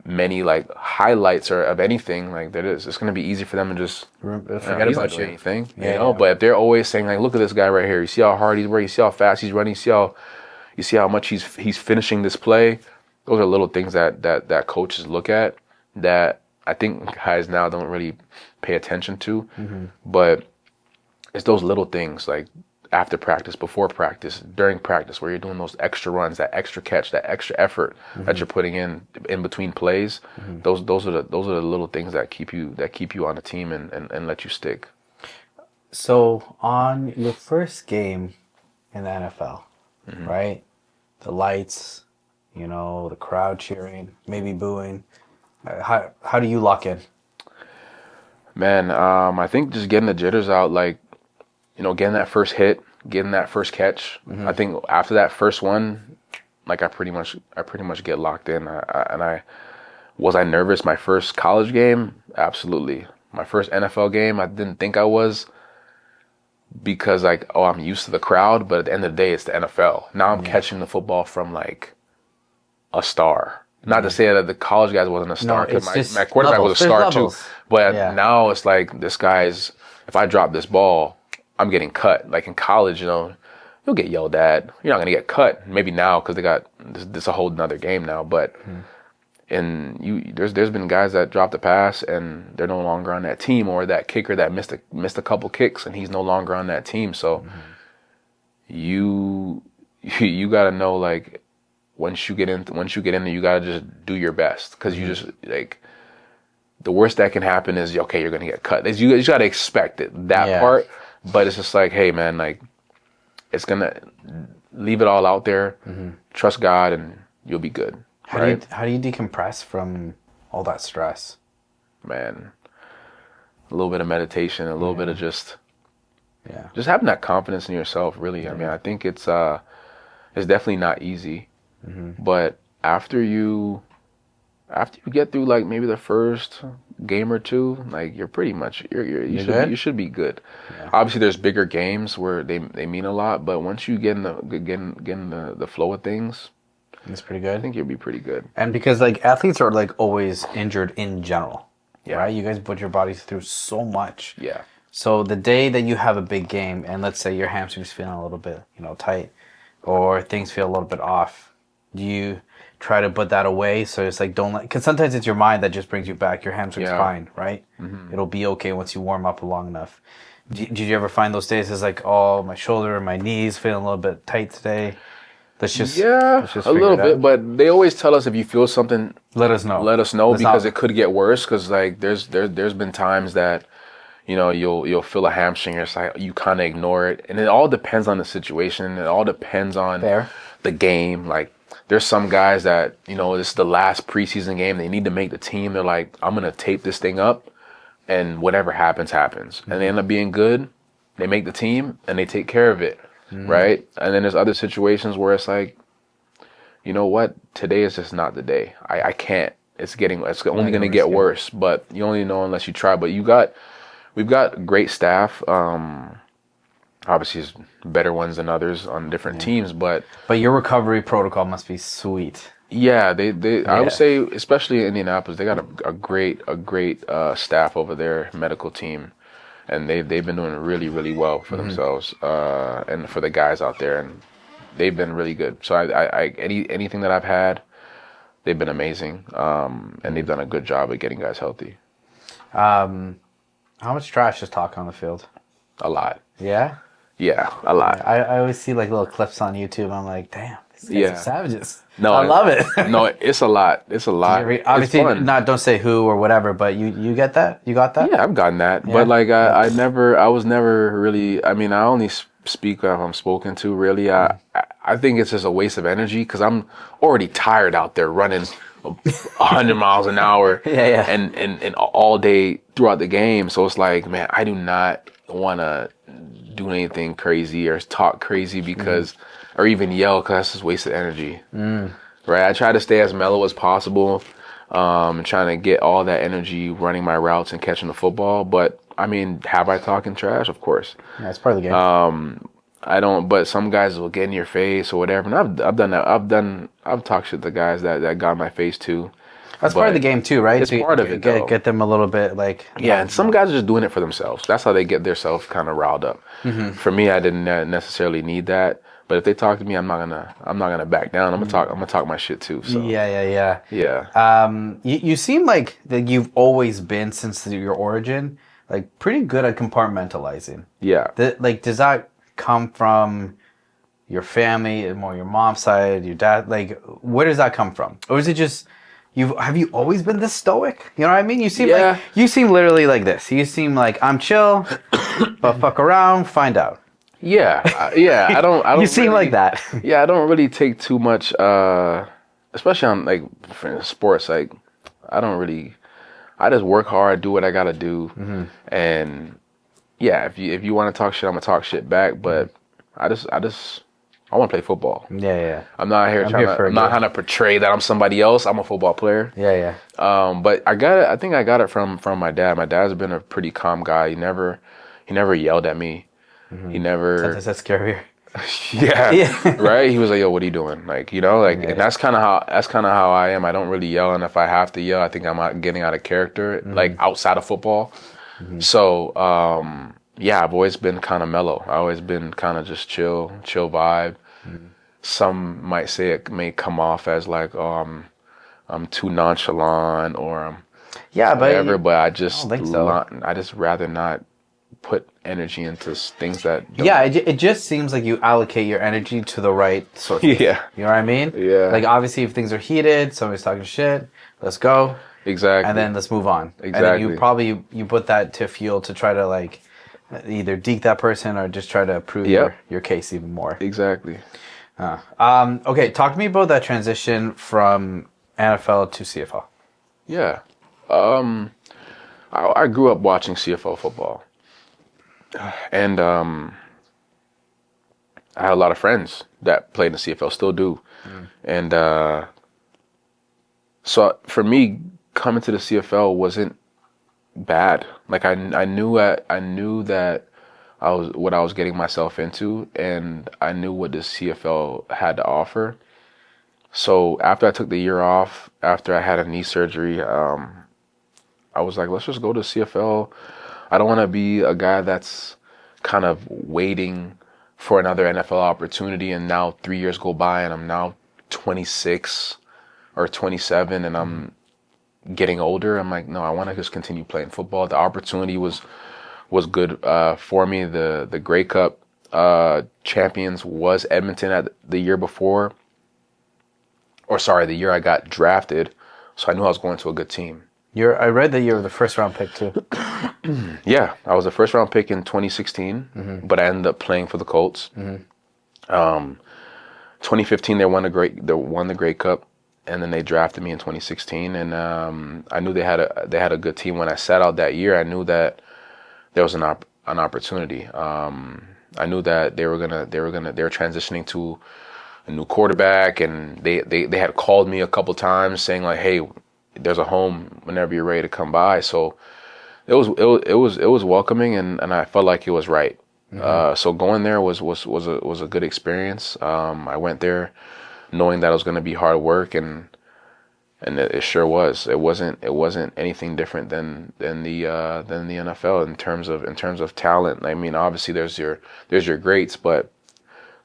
[SPEAKER 3] many like highlights or of anything, like it's going to be easy for them to just
[SPEAKER 1] Forget
[SPEAKER 3] he's
[SPEAKER 1] about
[SPEAKER 3] not doing
[SPEAKER 1] you.
[SPEAKER 3] anything,
[SPEAKER 1] Yeah.
[SPEAKER 3] But if they're always saying like, look at this guy right here, you see how hard he's working, you see how fast he's running, you see how much he's finishing this play. Those are little things that coaches look at that I think guys now don't really pay attention to. But it's those little things like after practice, before practice, during practice, where you're doing those extra runs, that extra catch, that extra effort that you're putting in between plays. Those are the little things that keep you on the team and let you stick.
[SPEAKER 1] So on your first game in the NFL, right? The lights, the crowd cheering, maybe booing. How do you lock in?
[SPEAKER 3] Man, I think just getting the jitters out, like, getting that first hit, getting that first catch. I think after that first one, like I pretty much get locked in. Was I nervous my first college game? Absolutely. My first NFL game, I didn't think I was, because like, I'm used to the crowd, but at the end of the day, it's the NFL. Now I'm catching the football from like a star. Not to say that the college guys wasn't a star, because my quarterback was a star too. But now it's like, this guy's, if I drop this ball, I'm getting cut. Like in college, you'll get yelled at. You're not going to get cut. Maybe now because they got this a whole nother game now. But there's been guys that dropped the pass and they're no longer on that team, or that kicker that missed a couple kicks and he's no longer on that team. So you got to know, like, once you get in there, you got to just do your best, because you just like, the worst that can happen is, okay, you're going to get cut. You just got to expect it, that part. But it's just like, hey, man, like, it's going to leave it all out there. Trust God and you'll be good.
[SPEAKER 1] How do you decompress from all that stress?
[SPEAKER 3] Man, a little bit of meditation, a little bit of just having that confidence in yourself, really. I mean, I think it's definitely not easy. But after you get through like maybe the first game or two, like you're pretty much you should be good. Obviously, there's bigger games where they mean a lot, but once you get in the flow of things,
[SPEAKER 1] it's pretty good.
[SPEAKER 3] I think you'll be pretty good.
[SPEAKER 1] And because like athletes are like always injured in general, right? You guys put your bodies through so much.
[SPEAKER 3] Yeah.
[SPEAKER 1] So the day that you have a big game, and let's say your hamstring's feeling a little bit, tight, or things feel a little bit off, do you try to put that away? So it's like, because sometimes it's your mind that just brings you back. Your hamstring's fine, right? It'll be okay once you warm up long enough. Did you ever find those days it's like, oh, my shoulder, my knees feeling a little bit tight today? Let's just
[SPEAKER 3] a little bit. But they always tell us, if you feel something,
[SPEAKER 1] let us know.
[SPEAKER 3] Because it could get worse. Because like there's been times that you'll feel a hamstring, it's like you kind of ignore it, and it all depends on the situation. It all depends on the game. Like, there's some guys that, this is the last preseason game, they need to make the team. They're like, I'm going to tape this thing up, and whatever happens. And they end up being good. They make the team, and they take care of it, right? And then there's other situations where it's like, you know what, today is just not the day. I can't. It's only going to
[SPEAKER 1] risk
[SPEAKER 3] get
[SPEAKER 1] it.
[SPEAKER 3] worse. But you only know unless you try. But we've got great staff. Obviously, there's better ones than others on different teams. But
[SPEAKER 1] But your recovery protocol must be sweet.
[SPEAKER 3] yeah, I
[SPEAKER 1] Yeah.
[SPEAKER 3] would say, especially in Indianapolis, they got a great staff over there, medical team, and they've been doing really, really well for themselves and for the guys out there, and they've been really good. So anything that I've had, they've been amazing, and they've done a good job of getting guys healthy.
[SPEAKER 1] How much trash is talk on the field?
[SPEAKER 3] A lot,
[SPEAKER 1] Yeah?
[SPEAKER 3] yeah, a lot.
[SPEAKER 1] I always see like little clips on YouTube. I'm like, damn, these guys
[SPEAKER 3] Yeah.
[SPEAKER 1] are savages.
[SPEAKER 3] No,
[SPEAKER 1] I love it.
[SPEAKER 3] No, it's a lot. It's a lot.
[SPEAKER 1] Obviously,
[SPEAKER 3] it's fun.
[SPEAKER 1] don't say who or whatever, but you get that? You got that?
[SPEAKER 3] Yeah, I've gotten that,
[SPEAKER 1] Yeah.
[SPEAKER 3] but like I was never really. I mean, I only speak if I'm spoken to. Really, I think it's just a waste of energy because I'm already tired out there running 100 miles an hour,
[SPEAKER 1] Yeah.
[SPEAKER 3] and all day throughout the game. So it's like, man, I do not want to do anything crazy or talk crazy because, or even yell because that's just wasted energy. Right? I try to stay as mellow as possible. Trying to get all that energy running my routes and catching the football. But I mean, have I talking trash? Of course.
[SPEAKER 1] Yeah, it's part of the game.
[SPEAKER 3] I don't. But some guys will get in your face or whatever. And I've done that. I've talked shit to guys that got in my face too.
[SPEAKER 1] That's part of the
[SPEAKER 3] but
[SPEAKER 1] game too, right?
[SPEAKER 3] it's part of it, though.
[SPEAKER 1] Get them a little bit like
[SPEAKER 3] Yeah, and some guys are just doing it for themselves. That's how they get themselves kind of riled up. For me, I didn't necessarily need that. But if they talk to me, I'm not gonna back down. I'm gonna talk my shit too. So
[SPEAKER 1] Yeah.
[SPEAKER 3] yeah.
[SPEAKER 1] You seem like that you've always been since your origin, like pretty good at compartmentalizing.
[SPEAKER 3] Yeah.
[SPEAKER 1] Does that come from your family, more your mom's side, your dad? Like, where does that come from, or is it just have you always been this stoic? You know what I mean? You seem
[SPEAKER 3] Yeah.
[SPEAKER 1] like you seem literally like this. You seem like I'm chill, but fuck around, find out.
[SPEAKER 3] Yeah. I don't.
[SPEAKER 1] You seem
[SPEAKER 3] really-
[SPEAKER 1] like that.
[SPEAKER 3] Yeah, I don't really take too much, especially on like for sports. Like, I don't really. I just work hard, do what I gotta do, and yeah, if you want to talk shit, I'm gonna talk shit back. But I want to play football.
[SPEAKER 1] Yeah.
[SPEAKER 3] I'm not here
[SPEAKER 1] I'm
[SPEAKER 3] not trying to portray that I'm somebody else. I'm a football player.
[SPEAKER 1] Yeah.
[SPEAKER 3] But I think I got it from my dad. My dad's been a pretty calm guy. He never yelled at me. He never.
[SPEAKER 1] Sometimes that's scarier.
[SPEAKER 3] Yeah. Right. He was like, "Yo, what are you doing?" Like, you know, like, and that's kind of how I am. I don't really yell, and if I have to yell, I think I'm getting out of character, like outside of football. So, yeah, I've always been kind of mellow. I've always been kind of just chill vibe. Some might say it may come off as like, oh, I'm too nonchalant or I'm whatever, but I just
[SPEAKER 1] don't think so.
[SPEAKER 3] I just rather not put energy into things that don't.
[SPEAKER 1] Yeah, it just seems like you allocate your energy to the right source.
[SPEAKER 3] Yeah.
[SPEAKER 1] You know what I mean?
[SPEAKER 3] Yeah.
[SPEAKER 1] Like, obviously, if things are heated, somebody's talking shit, let's go.
[SPEAKER 3] Exactly.
[SPEAKER 1] And then let's move on. And then
[SPEAKER 3] Exactly.
[SPEAKER 1] you put that to fuel to try to, like, either deke that person or just try to prove
[SPEAKER 3] Yep.
[SPEAKER 1] your case even more.
[SPEAKER 3] Exactly.
[SPEAKER 1] Okay, talk to me about that transition from NFL to CFL.
[SPEAKER 3] Yeah. I grew up watching CFL football. And I had a lot of friends that played in the CFL, still do. And so for me, coming to the CFL wasn't bad. Like I knew that I was getting myself into, and I knew what the CFL had to offer. So after I took the year off, after I had a knee surgery, I was like, let's just go to CFL. I don't want to be a guy that's kind of waiting for another NFL opportunity, and now 3 years go by and I'm now 26 or 27 and I'm getting older. I'm like, no, I want to just continue playing football. The opportunity was good for me. The Grey Cup champions was Edmonton at the year before. Or sorry, the year I got drafted. So I knew I was going to a good team.
[SPEAKER 1] I read that you were the first round pick too.
[SPEAKER 3] Yeah, I was a first round pick in 2016, but I ended up playing for the Colts. 2015 they won the Grey Cup, and then they drafted me in 2016. And I knew they had a good team. When I sat out that year, I knew that there was an opportunity. I knew that they were transitioning to new quarterback, and they had called me a couple times saying like, hey, there's a home whenever you're ready to come by. So it was welcoming, and I felt like it was right. So going there was a good experience. I went there knowing that it was going to be hard work, and it sure was. It wasn't anything different than the NFL in terms of talent. I mean, obviously there's your greats, but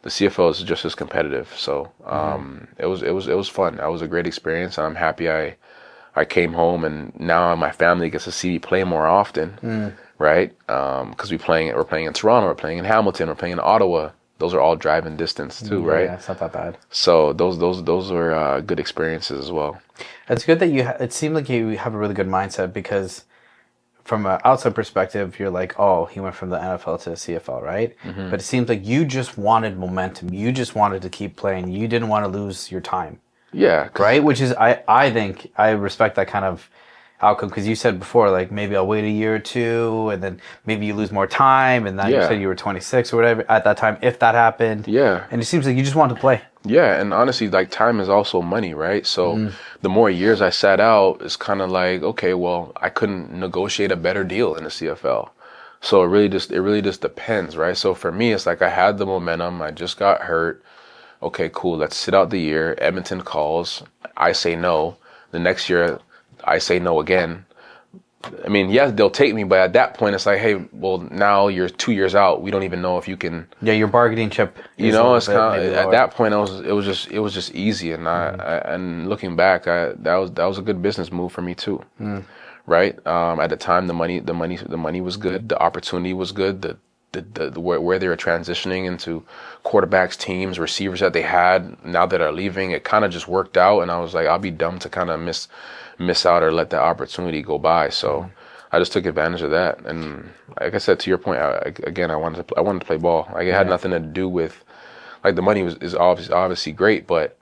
[SPEAKER 3] the CFL is just as competitive. So it was fun. That was a great experience, and I'm happy I came home, and now my family gets to see me play more often, right? Because we're playing in Toronto, we're playing in Hamilton, we're playing in Ottawa. Those are all driving distance too, right?
[SPEAKER 1] Yeah, it's not that bad.
[SPEAKER 3] So those were good experiences as well.
[SPEAKER 1] It's good that it seemed like you have a really good mindset, because from an outside perspective, you're like, oh, he went from the NFL to the CFL, right? But it seems like you just wanted momentum. You just wanted to keep playing. You didn't want to lose your time.
[SPEAKER 3] Yeah.
[SPEAKER 1] Right? Which is, I think, I respect that kind of outcome, because you said before, like, maybe I'll wait a year or two, and then maybe you lose more time, and now you said you were 26 or whatever at that time, if that happened.
[SPEAKER 3] Yeah.
[SPEAKER 1] And it seems like you just wanted to play.
[SPEAKER 3] Yeah, and honestly, like, time is also money, right? So the more years I sat out, it's kind of like, okay, well, I couldn't negotiate a better deal in the CFL. So it really just depends, right? So for me, it's like I had the momentum, I just got hurt. Okay, cool, let's sit out the year. Edmonton calls, I say no. The next year, I say no again. I mean, yes, they'll take me, but at that point, it's like, hey, well, now you're 2 years out. We don't even know if you can.
[SPEAKER 1] Yeah, your bargaining chip.
[SPEAKER 3] You know, it's kind of at that point. It was just easy, and and looking back, that was a good business move for me too. Right? At the time, the money was good. The opportunity was good. Where they were transitioning into quarterbacks, teams, receivers that they had now that are leaving, it kind of just worked out, and I was like, I'll be dumb to kind of miss out or let that opportunity go by. So I just took advantage of that, and like I said, to your point, I wanted to play ball. Like, it had nothing to do with, like, the money is obviously great, but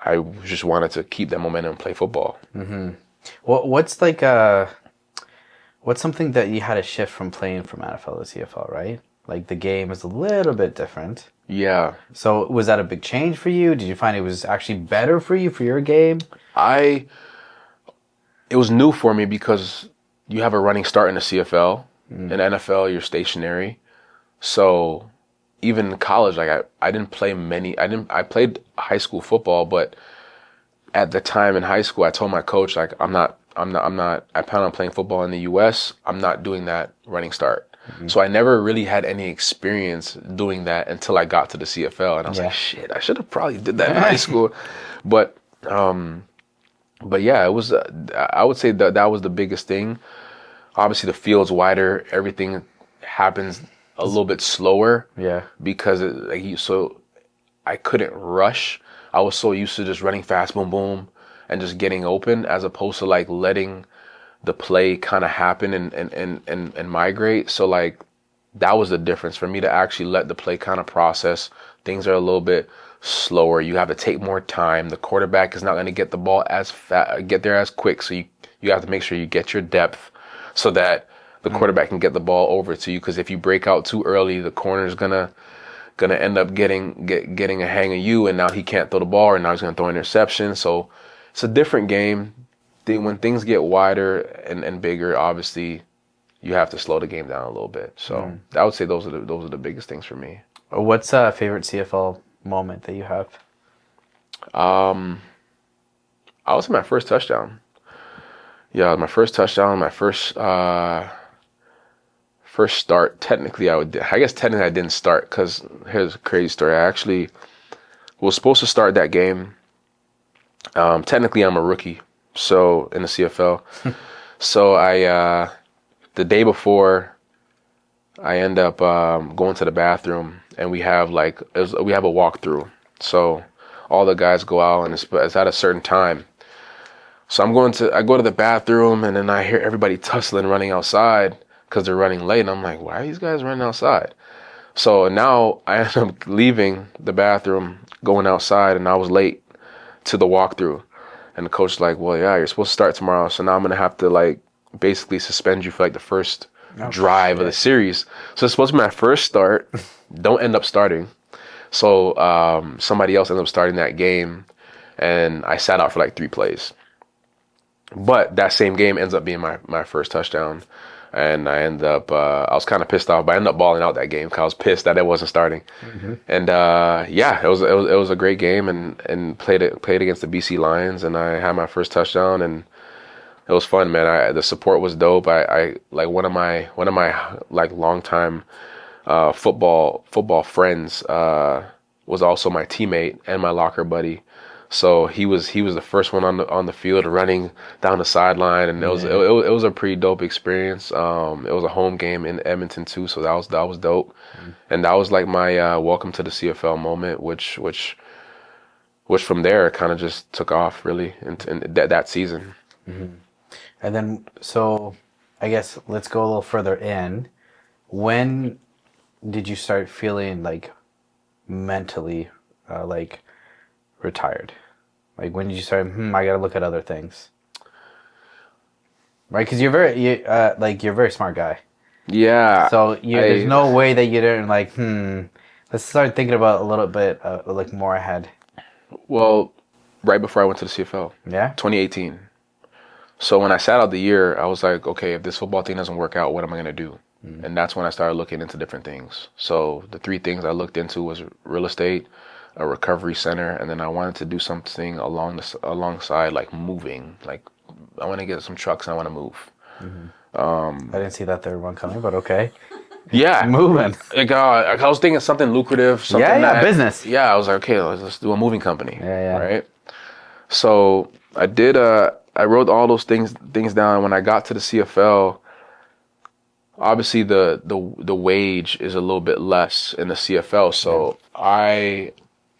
[SPEAKER 3] I just wanted to keep that momentum and play football.
[SPEAKER 1] What's like what's something that you had to shift from playing from NFL to CFL, right? Like, the game is a little bit different.
[SPEAKER 3] Yeah.
[SPEAKER 1] So was that a big change for you? Did you find it was actually better for you for your game?
[SPEAKER 3] It was new for me because you have a running start in the CFL. In NFL, you're stationary. So even in college, like, I didn't play I played high school football, but at the time in high school, I told my coach, like, I plan on playing football in the US. I'm not doing that running start. So I never really had any experience doing that until I got to the CFL, and I was like, shit, I should have probably did that in high school. But yeah, it was. I would say that was the biggest thing. Obviously, the field's wider. Everything happens a little bit slower. Yeah. Because so I couldn't rush. I was so used to just running fast, boom, boom, and just getting open, as opposed to, like, letting the play kind of happen and migrate. So, like, that was the difference for me, to actually let the play kind of process. Things are a little bit slower. You have to take more time. The quarterback is not going to get the ball get there as quick. So you have to make sure you get your depth so that the quarterback can get the ball over to you. Because if you break out too early, the corner is gonna end up getting a hang of you, and now he can't throw the ball, and now he's gonna throw an interception. So it's a different game. When things get wider and bigger, obviously you have to slow the game down a little bit. So I would say those are the biggest things for me.
[SPEAKER 1] What's a favorite CFL moment that you have?
[SPEAKER 3] I would say my first touchdown. Yeah, my first touchdown, my first start. Technically, I guess technically I didn't start, because here's a crazy story. I actually was supposed to start that game. Technically, I'm a rookie, so in the CFL. So the day before, I end up going to the bathroom, and we have a walkthrough. So all the guys go out, and it's at a certain time. So I go to the bathroom, and then I hear everybody tussling, running outside, because they're running late. And I'm like, why are these guys running outside? So now I end up leaving the bathroom, going outside, and I was late to the walkthrough. And the coach is like, well, yeah, you're supposed to start tomorrow. So now I'm going to have to, like, basically suspend you for, like, the first drive of the series. So it's supposed to be my first start. Don't end up starting. So somebody else ended up starting that game, and I sat out for like 3 plays. But that same game ends up being my first touchdown. And I end up, I was kind of pissed off, but I ended up balling out that game because I was pissed that it wasn't starting. And yeah, it was a great game, and played against the BC Lions, and I had my first touchdown, and it was fun, man. The support was dope. I like one of my like longtime football friends was also my teammate and my locker buddy. So he was the first one on the field running down the sideline, and it was a pretty dope experience. It was a home game in Edmonton too, so that was dope. And that was like my welcome to the CFL moment, which from there kind of just took off really in that season.
[SPEAKER 1] And then, so I guess let's go a little further in. When did you start feeling like mentally like retired? Like, when did you start, I gotta look at other things? Right? Because you're a very smart guy.
[SPEAKER 3] Yeah.
[SPEAKER 1] So there's no way that you didn't like, let's start thinking about a little bit like more ahead.
[SPEAKER 3] Well, right before I went to the CFL.
[SPEAKER 1] Yeah?
[SPEAKER 3] 2018. So when I sat out the year, I was like, okay, if this football thing doesn't work out, what am I going to do? And that's when I started looking into different things. So the 3 things I looked into was real estate, a recovery center, and then I wanted to do something alongside like moving. Like, I want to get some trucks and I want to move.
[SPEAKER 1] I didn't see that third one coming, but okay.
[SPEAKER 3] Yeah.
[SPEAKER 1] Moving.
[SPEAKER 3] Like, I was thinking something lucrative. Something
[SPEAKER 1] business.
[SPEAKER 3] Yeah, I was like, okay, let's do a moving company.
[SPEAKER 1] Yeah.
[SPEAKER 3] Right? So I did, I wrote all those things down. When I got to the CFL, obviously the wage is a little bit less in the CFL. So I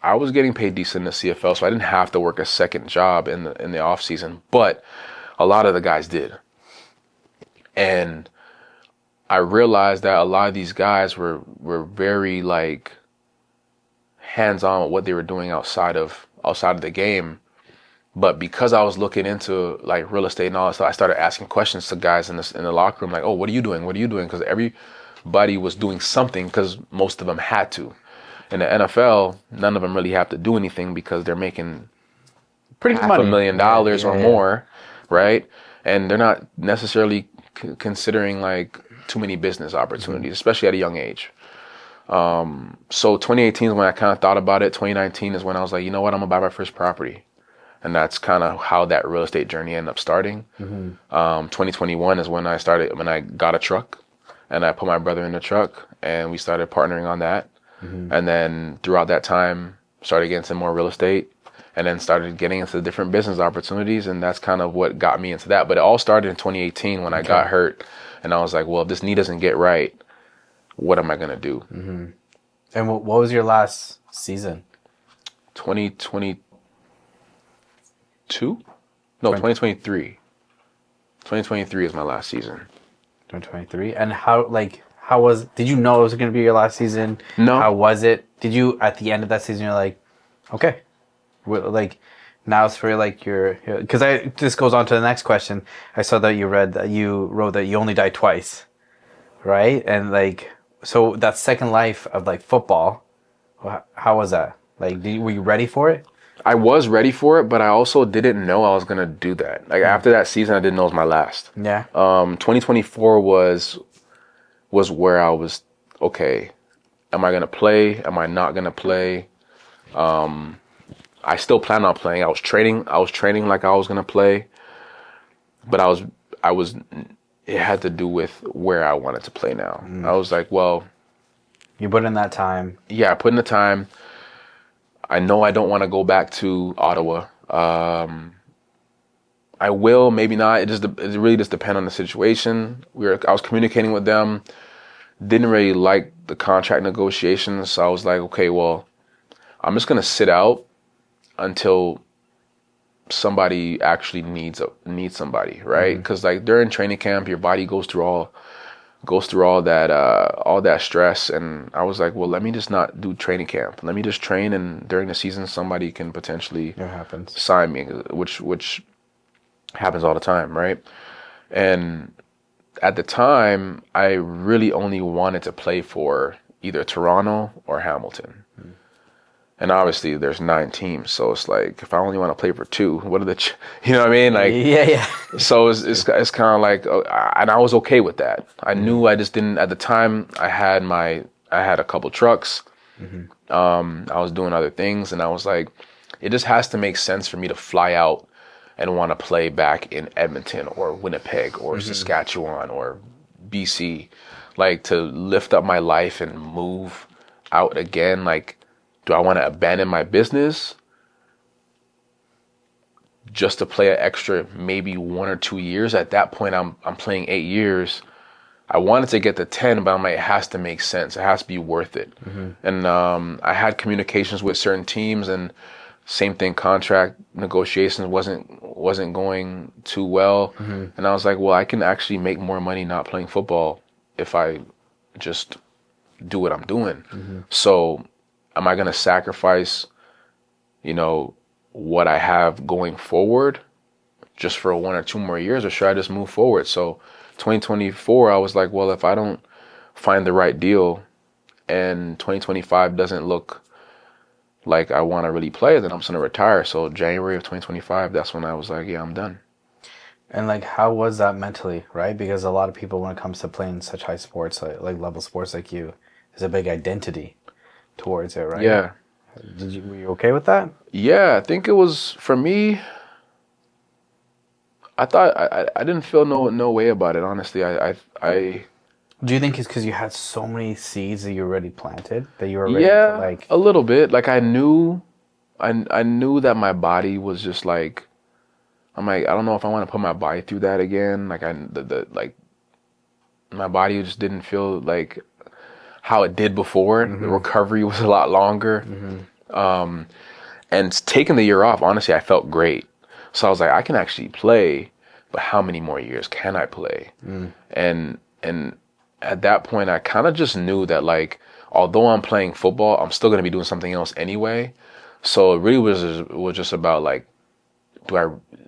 [SPEAKER 3] was getting paid decent in the CFL, so I didn't have to work a second job in the off season, but a lot of the guys did. And I realized that a lot of these guys were very like hands-on with what they were doing outside of the game. But because I was looking into like real estate and all that stuff, I started asking questions to guys in the locker room, like, "Oh, what are you doing? What are you doing?" Because everybody was doing something, because most of them had to. In the NFL, none of them really have to do anything because they're making
[SPEAKER 1] Pretty good
[SPEAKER 3] $500,000
[SPEAKER 1] money.
[SPEAKER 3] or more, right? And they're not necessarily considering like too many business opportunities, especially at a young age. So 2018 is when I kind of thought about it. 2019 is when I was like, you know what, I'm gonna buy my first property. And that's kind of how that real estate journey ended up starting. 2021 is when I got a truck, and I put my brother in the truck, and we started partnering on that. And then throughout that time, started getting some more real estate, and then started getting into different business opportunities. And that's kind of what got me into that. But it all started in 2018 when I got hurt, and I was like, well, if this knee doesn't get right, what am I going to do?
[SPEAKER 1] And what was your last season?
[SPEAKER 3] 2022? No, 2023. 2023 is my last season.
[SPEAKER 1] 2023. And did you know it was going to be your last season?
[SPEAKER 3] No.
[SPEAKER 1] How was it? Did you, at the end of that season, you're like, okay, like, now it's for like because this goes on to the next question. I saw that you wrote that you only die twice, right? And like, so that second life of like football, how was that? Like, were you ready for it?
[SPEAKER 3] I was ready for it, but I also didn't know I was gonna do that. Like, after that season, I didn't know it was my last.
[SPEAKER 1] Yeah.
[SPEAKER 3] 2024 was where I was, okay, am I gonna play? Am I not gonna play? I still plan on playing. I was training like I was gonna play, but it had to do with where I wanted to play now. I was like, well,
[SPEAKER 1] you put in that time.
[SPEAKER 3] Yeah, I put in the time. I know I don't want to go back to Ottawa. I will, maybe not. It really just depends on the situation. I was communicating with them. Didn't really like the contract negotiations, so I was like, okay, well, I'm just gonna sit out until somebody actually needs somebody, right? Because like during training camp, your body goes through all that stress, and I was like, well, let me just not do training camp. Let me just train, and during the season, somebody can potentially sign me, which happens all the time, right? And at the time, I really only wanted to play for either Toronto or Hamilton. And obviously there's 9 teams, so it's like if I only want to play for 2, what are the you know what I mean? Like
[SPEAKER 1] Yeah.
[SPEAKER 3] so it's kind of like and I was okay with that. I knew I just didn't at the time. I had a couple trucks. I was doing other things, and I was like, it just has to make sense for me to fly out and want to play back in Edmonton or Winnipeg or Saskatchewan or BC, like to lift up my life and move out again. Like, do I want to abandon my business just to play an extra maybe 1 or 2 years? At that point, I'm playing 8 years. I wanted to get to 10, but I'm like, it has to make sense. It has to be worth it. And I had communications with certain teams, and same thing, contract negotiations wasn't going too well. And I was like, well, I can actually make more money not playing football if I just do what I'm doing. So am I going to sacrifice, what I have going forward just for 1 or 2 more years, or should I just move forward? So 2024, I was like, well, if I don't find the right deal and 2025 doesn't look like I want to really play, then I'm just going to retire. So January of 2025, that's when I was like, yeah, I'm done.
[SPEAKER 1] And like, how was that mentally, right? Because a lot of people, when it comes to playing such high sports, like level sports like you, there's a big identity towards it, right?
[SPEAKER 3] Yeah.
[SPEAKER 1] Were you okay with that?
[SPEAKER 3] Yeah, I think it was, for me, I thought I didn't feel no way about it, honestly. I
[SPEAKER 1] Do you think it's because you had so many seeds that you already planted that you were ready
[SPEAKER 3] yeah,
[SPEAKER 1] to like?
[SPEAKER 3] a little bit. Like I knew that my body was just like, I'm like, I don't know if I want to put my body through that again. Like like my body just didn't feel like how it did before. The recovery was a lot longer. And taking the year off, honestly, I felt great. So I was like, I can actually play, but how many more years can I play? And at that point, I kind of just knew that, like, although I'm playing football, I'm still going to be doing something else anyway. So it really was just about, like,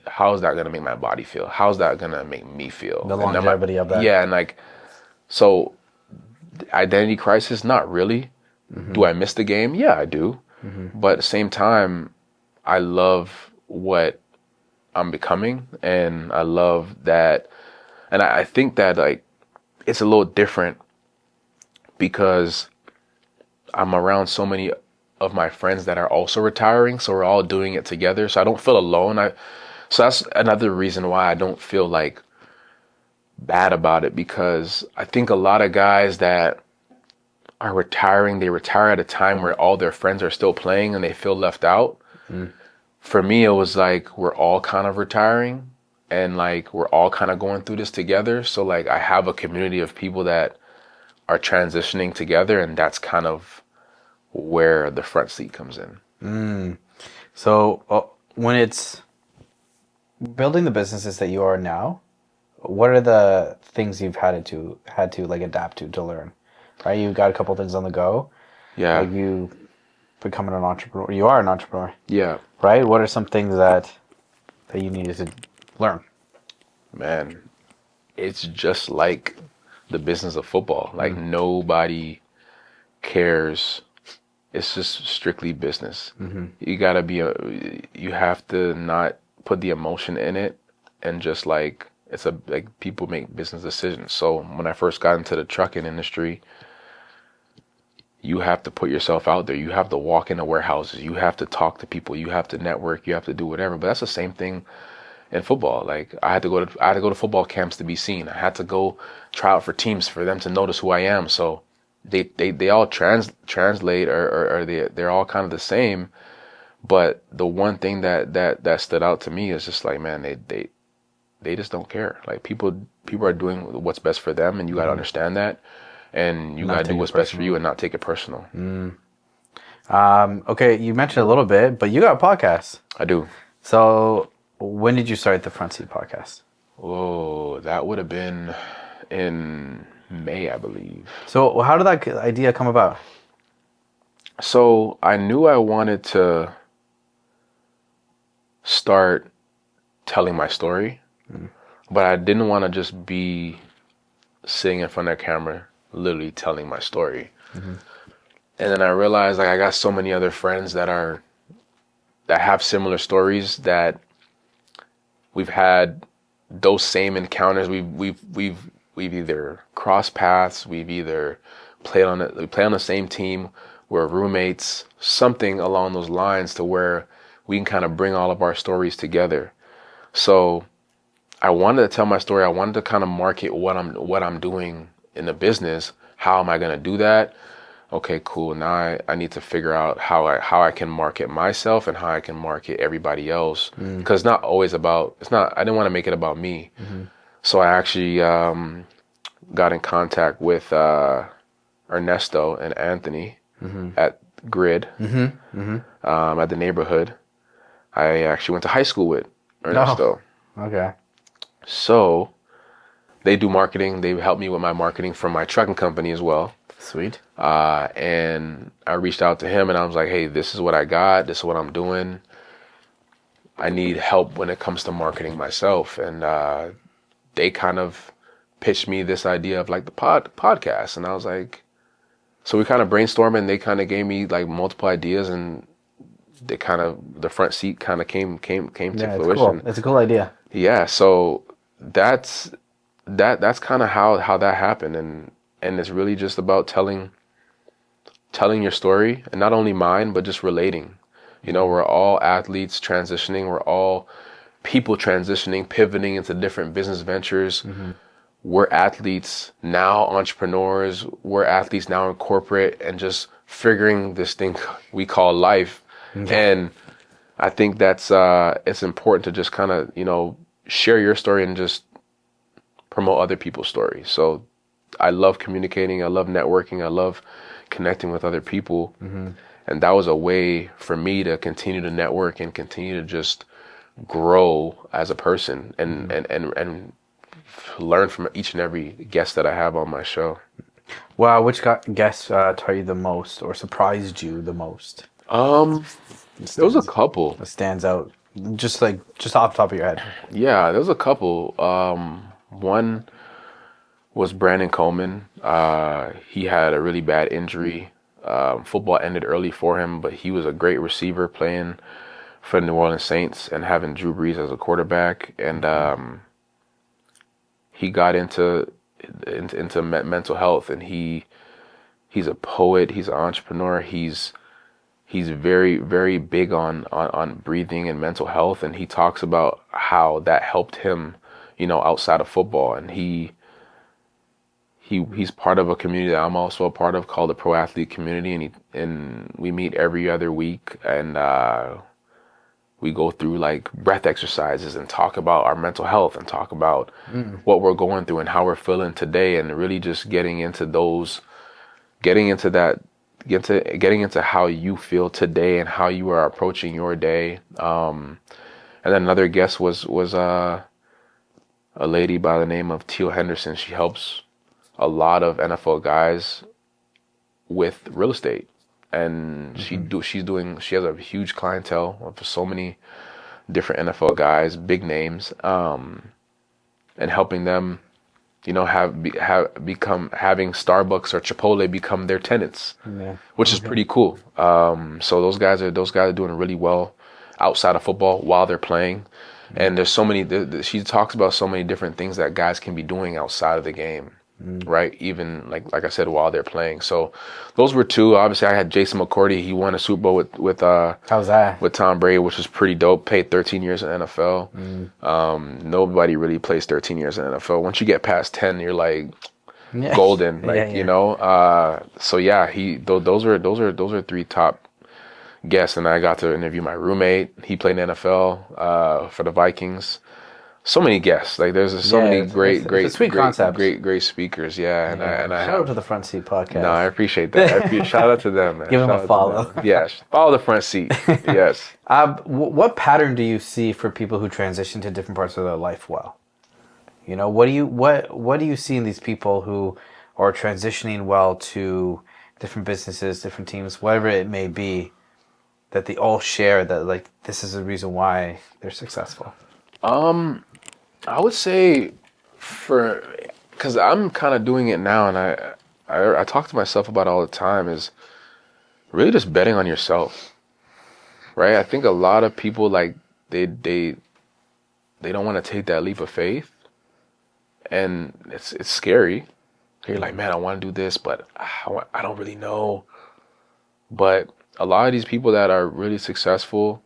[SPEAKER 3] how is that going to make my body feel? How's that going to make me feel?
[SPEAKER 1] The longevity of that.
[SPEAKER 3] Yeah, and like, so identity crisis, not really. Do I miss the game? Yeah, I do. But at the same time, I love what I'm becoming, and I love that. And I think that, like, it's a little different because I'm around so many of my friends that are also retiring, so we're all doing it together, so I don't feel alone. So that's another reason why I don't feel like bad about it, because I think a lot of guys that are retiring, they retire at a time where all their friends are still playing and they feel left out. For me, it was like we're all kind of retiring, and like we're all kind of going through this together. So like I have a community of people that are transitioning together, and that's kind of where the front seat comes in.
[SPEAKER 1] So when it's building the businesses that you are now, what are the things you've had to like adapt to learn? Right, you've got a couple things on the go.
[SPEAKER 3] Yeah.
[SPEAKER 1] Like you becoming an entrepreneur. You are an entrepreneur.
[SPEAKER 3] Yeah.
[SPEAKER 1] Right? What are some things that you needed to learn?
[SPEAKER 3] Man, it's just like the business of football. Like nobody cares. It's just strictly business. You gotta you have to not put the emotion in it, and just like, like people make business decisions. So when I first got into the trucking industry, you have to put yourself out there. You have to walk into warehouses. You have to talk to people. You have to network. You have to do whatever. But that's the same thing in football. Like I had to go to football camps to be seen. I had to go try out for teams for them to notice who I am. So they all translate, or they're all kind of the same. But the one thing that stood out to me is just like, man, they just don't care. Like people are doing what's best for them, and you got to understand that. And you got to do what's best for you and not take it personal.
[SPEAKER 1] Okay, you mentioned a little bit, but you got a podcast.
[SPEAKER 3] I do.
[SPEAKER 1] So when did you start the Front Seat podcast?
[SPEAKER 3] Oh, that would have been in May, I believe.
[SPEAKER 1] So how did that idea come about?
[SPEAKER 3] So I knew I wanted to start telling my story, but I didn't want to just be sitting in front of the camera literally telling my story. And then I realized like I got so many other friends that have similar stories, that we've had those same encounters. We've either crossed paths, we've either we play on the same team, we're roommates, something along those lines, to where we can kind of bring all of our stories together. So I wanted to tell my story. I wanted to kind of market what I'm doing in the business. How am I going to do that? Okay, cool. Now I need to figure out how I can market myself and how I can market everybody else. Because it's not always about, I didn't want to make it about me. So I actually got in contact with Ernesto and Anthony at Grid, at the neighborhood. I actually went to high school with Ernesto.
[SPEAKER 1] Okay.
[SPEAKER 3] So they do marketing. They help me with my marketing from my trucking company as well.
[SPEAKER 1] Sweet.
[SPEAKER 3] And I reached out to him and I was like, hey, this is what I got. This is what I'm doing. I need help when it comes to marketing myself. And they kind of pitched me this idea of like the podcast. And I was like, so we kind of brainstormed and they kind of gave me like multiple ideas, and the front seat kind of came to fruition.
[SPEAKER 1] Cool. It's a cool idea.
[SPEAKER 3] Yeah. So that's kind of how that happened. And it's really just about telling your story, and not only mine, but just relating. You know, we're all athletes transitioning. We're all people transitioning, pivoting into different business ventures. We're athletes now, entrepreneurs. We're athletes now in corporate, and just figuring this thing we call life. And I think that's it's important to just kind of, you know, share your story and just promote other people's stories. So I love communicating. I love networking. I love connecting with other people. And that was a way for me to continue to network and continue to just grow as a person, and learn from each and every guest that I have on my show.
[SPEAKER 1] Wow, which guest taught you the most or surprised you the most?
[SPEAKER 3] There was a couple.
[SPEAKER 1] That stands out, just off the top of your head.
[SPEAKER 3] Yeah, there was a couple. One was Brandon Coleman. He had a really bad injury. Football ended early for him, but he was a great receiver playing for the New Orleans Saints and having Drew Brees as a quarterback. And he got into mental health, and he's a poet. He's an entrepreneur. He's very, very big on breathing and mental health, and he talks about how that helped him, you know, outside of football. And he's part of a community that I'm also a part of called the Pro Athlete Community, and we meet every other week, and we go through like breath exercises and talk about our mental health and talk about what we're going through and how we're feeling today, and really just getting into how you feel today and how you are approaching your day. And then another guest was a lady by the name of Teal Henderson. She helps a lot of NFL guys with real estate, and she has a huge clientele for so many different NFL guys, big names, and helping them, you know, having Starbucks or Chipotle become their tenants, which is pretty cool. So those guys are doing really well outside of football while they're playing. And there's so many, she talks about so many different things that guys can be doing outside of the game, right? Even like I said, while they're playing. So those were two. Obviously I had Jason McCourty. He won a Super Bowl with
[SPEAKER 1] how's that?
[SPEAKER 3] With Tom Brady, which was pretty dope. Played 13 years in NFL. Nobody really plays 13 years in NFL. Once you get past 10, you're like golden, you know? So yeah, those are three top guests. And I got to interview my roommate. He played in the NFL for the Vikings. So many guests. Like there's so many great speakers. Yeah. And I
[SPEAKER 1] shout out to the Front Seat Podcast.
[SPEAKER 3] No, I appreciate that. Shout out to them, man.
[SPEAKER 1] Give them a follow.
[SPEAKER 3] Yes. Follow the Front Seat. Yes.
[SPEAKER 1] What pattern do you see for people who transition to different parts of their life well? You know, what do you see in these people who are transitioning well to different businesses, different teams, whatever it may be, that they all share that like this is the reason why they're successful?
[SPEAKER 3] I would say because I'm kind of doing it now, and I talk to myself about it all the time, is really just betting on yourself, right? I think a lot of people like they don't want to take that leap of faith, and it's scary. You're like, man, I want to do this, but I don't really know. But a lot of these people that are really successful,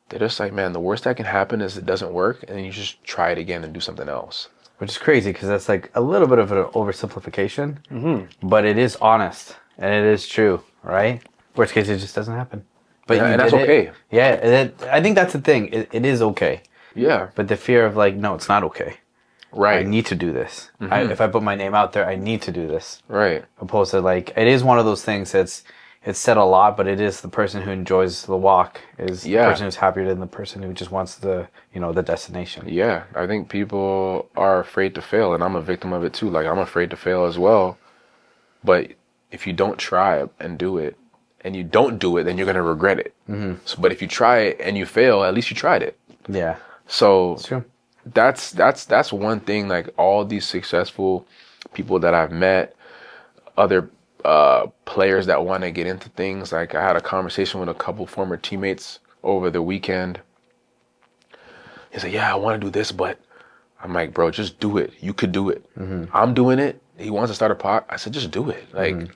[SPEAKER 3] they're just like, man, the worst that can happen is it doesn't work, and then you just try it again and do something else.
[SPEAKER 1] Which is crazy because that's like a little bit of an oversimplification, but it is honest and it is true, right? Worst case, it just doesn't happen. But
[SPEAKER 3] And
[SPEAKER 1] you
[SPEAKER 3] that's
[SPEAKER 1] did it.
[SPEAKER 3] okay.
[SPEAKER 1] Yeah, I think that's the thing. It is okay.
[SPEAKER 3] Yeah.
[SPEAKER 1] But the fear of like, no, it's not okay.
[SPEAKER 3] Right.
[SPEAKER 1] I need to do this. If I put my name out there, I need to do this.
[SPEAKER 3] Right.
[SPEAKER 1] Opposed to like, it is one of those things that's, it's said a lot, but it is the person who enjoys the walk is the person who's happier than the person who just wants the, the destination.
[SPEAKER 3] Yeah. I think people are afraid to fail, and I'm a victim of it too. Like, I'm afraid to fail as well. But if you don't try and do it, and you don't do it, then you're going to regret it. So, but if you try it and you fail, at least you tried it.
[SPEAKER 1] Yeah.
[SPEAKER 3] So
[SPEAKER 1] It's true.
[SPEAKER 3] that's one thing. Like, all these successful people that I've met, other players that want to get into things. Like, I had a conversation with a couple former teammates over the weekend. He's like, yeah, I want to do this, but I'm like, bro, just do it. You could do it. I'm doing it. He wants to start a pod. I said, just do it. Like,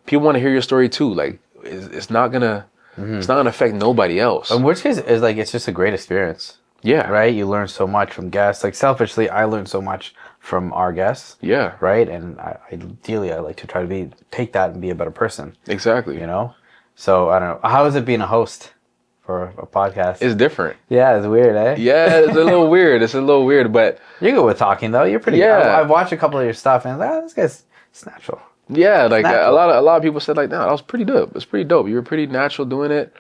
[SPEAKER 3] people want to hear your story too. Like, it's not gonna affect nobody else.
[SPEAKER 1] In worst case, is like, it's just a great experience.
[SPEAKER 3] Yeah.
[SPEAKER 1] Right? You learn so much from guests. Like, selfishly, I learned so much from our guests.
[SPEAKER 3] Yeah.
[SPEAKER 1] Right? And ideally, I like to try to take that and be a better person.
[SPEAKER 3] Exactly.
[SPEAKER 1] So, I don't know. How is it being a host for a podcast?
[SPEAKER 3] It's different.
[SPEAKER 1] Yeah, it's weird, eh?
[SPEAKER 3] Yeah, it's a little weird. It's a little weird, but
[SPEAKER 1] You're good with talking, though. You're pretty
[SPEAKER 3] Yeah.
[SPEAKER 1] good. I've watched a couple of your stuff, and I'm like, this guy's it's natural.
[SPEAKER 3] yeah, like a
[SPEAKER 1] natural.
[SPEAKER 3] lot of people said like, no, that was pretty dope. It's pretty dope. You were pretty natural doing it,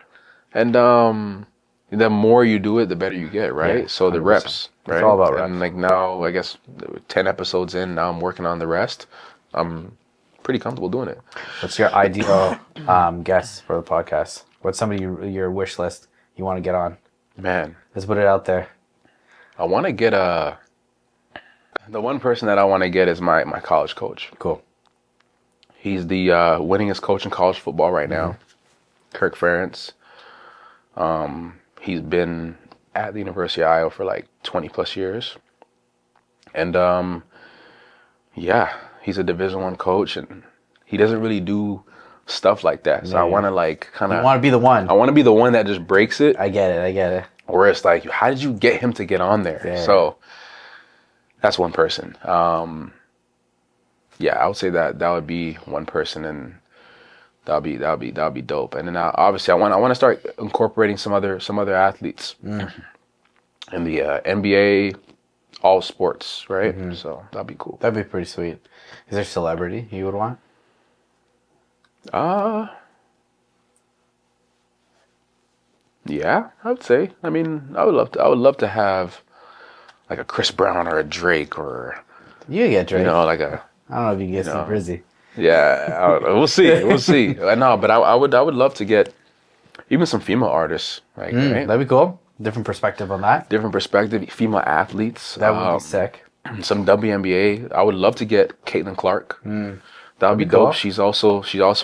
[SPEAKER 3] and the more you do it, the better you get, right?
[SPEAKER 1] Yeah,
[SPEAKER 3] so the
[SPEAKER 1] 100%.
[SPEAKER 3] reps, right?
[SPEAKER 1] It's all about reps.
[SPEAKER 3] And like now, I guess 10 episodes in, now I'm working on the rest. I'm pretty comfortable doing it.
[SPEAKER 1] What's your ideal guest for the podcast? What's somebody your wish list you want to get on?
[SPEAKER 3] Man,
[SPEAKER 1] Let's put it out there.
[SPEAKER 3] I want to get the one person that I want to get is my college coach.
[SPEAKER 1] Cool.
[SPEAKER 3] He's the winningest coach in college football right now, Kirk Ferentz. He's been at the University of Iowa for like 20 plus years. And he's a Division I coach, and he doesn't really do stuff like that. So I want to like kind
[SPEAKER 1] You
[SPEAKER 3] of
[SPEAKER 1] want to be the one.
[SPEAKER 3] I want to be the one that just breaks it.
[SPEAKER 1] I get it.
[SPEAKER 3] Where it's like, how did you get him to get on there?
[SPEAKER 1] Yeah.
[SPEAKER 3] So that's one person. I would say that would be one person, and that'll be dope. And then obviously I want to start incorporating some other athletes in the NBA, all sports, right? So that'd be cool.
[SPEAKER 1] That'd be pretty sweet. Is there a celebrity you would want?
[SPEAKER 3] Yeah, I would say. I mean, I would love to have like a Chris Brown or a Drake or
[SPEAKER 1] You get Drake.
[SPEAKER 3] like a
[SPEAKER 1] I don't know if you can get Steve Rizzy.
[SPEAKER 3] yeah. I don't know. We'll see. No, but I would love to get even some female artists, like right?
[SPEAKER 1] That'd be cool. Different perspective on that.
[SPEAKER 3] Different perspective, female athletes.
[SPEAKER 1] That would be sick.
[SPEAKER 3] Some WNBA. I would love to get Caitlin Clark. That would be
[SPEAKER 1] cool.
[SPEAKER 3] dope. She's also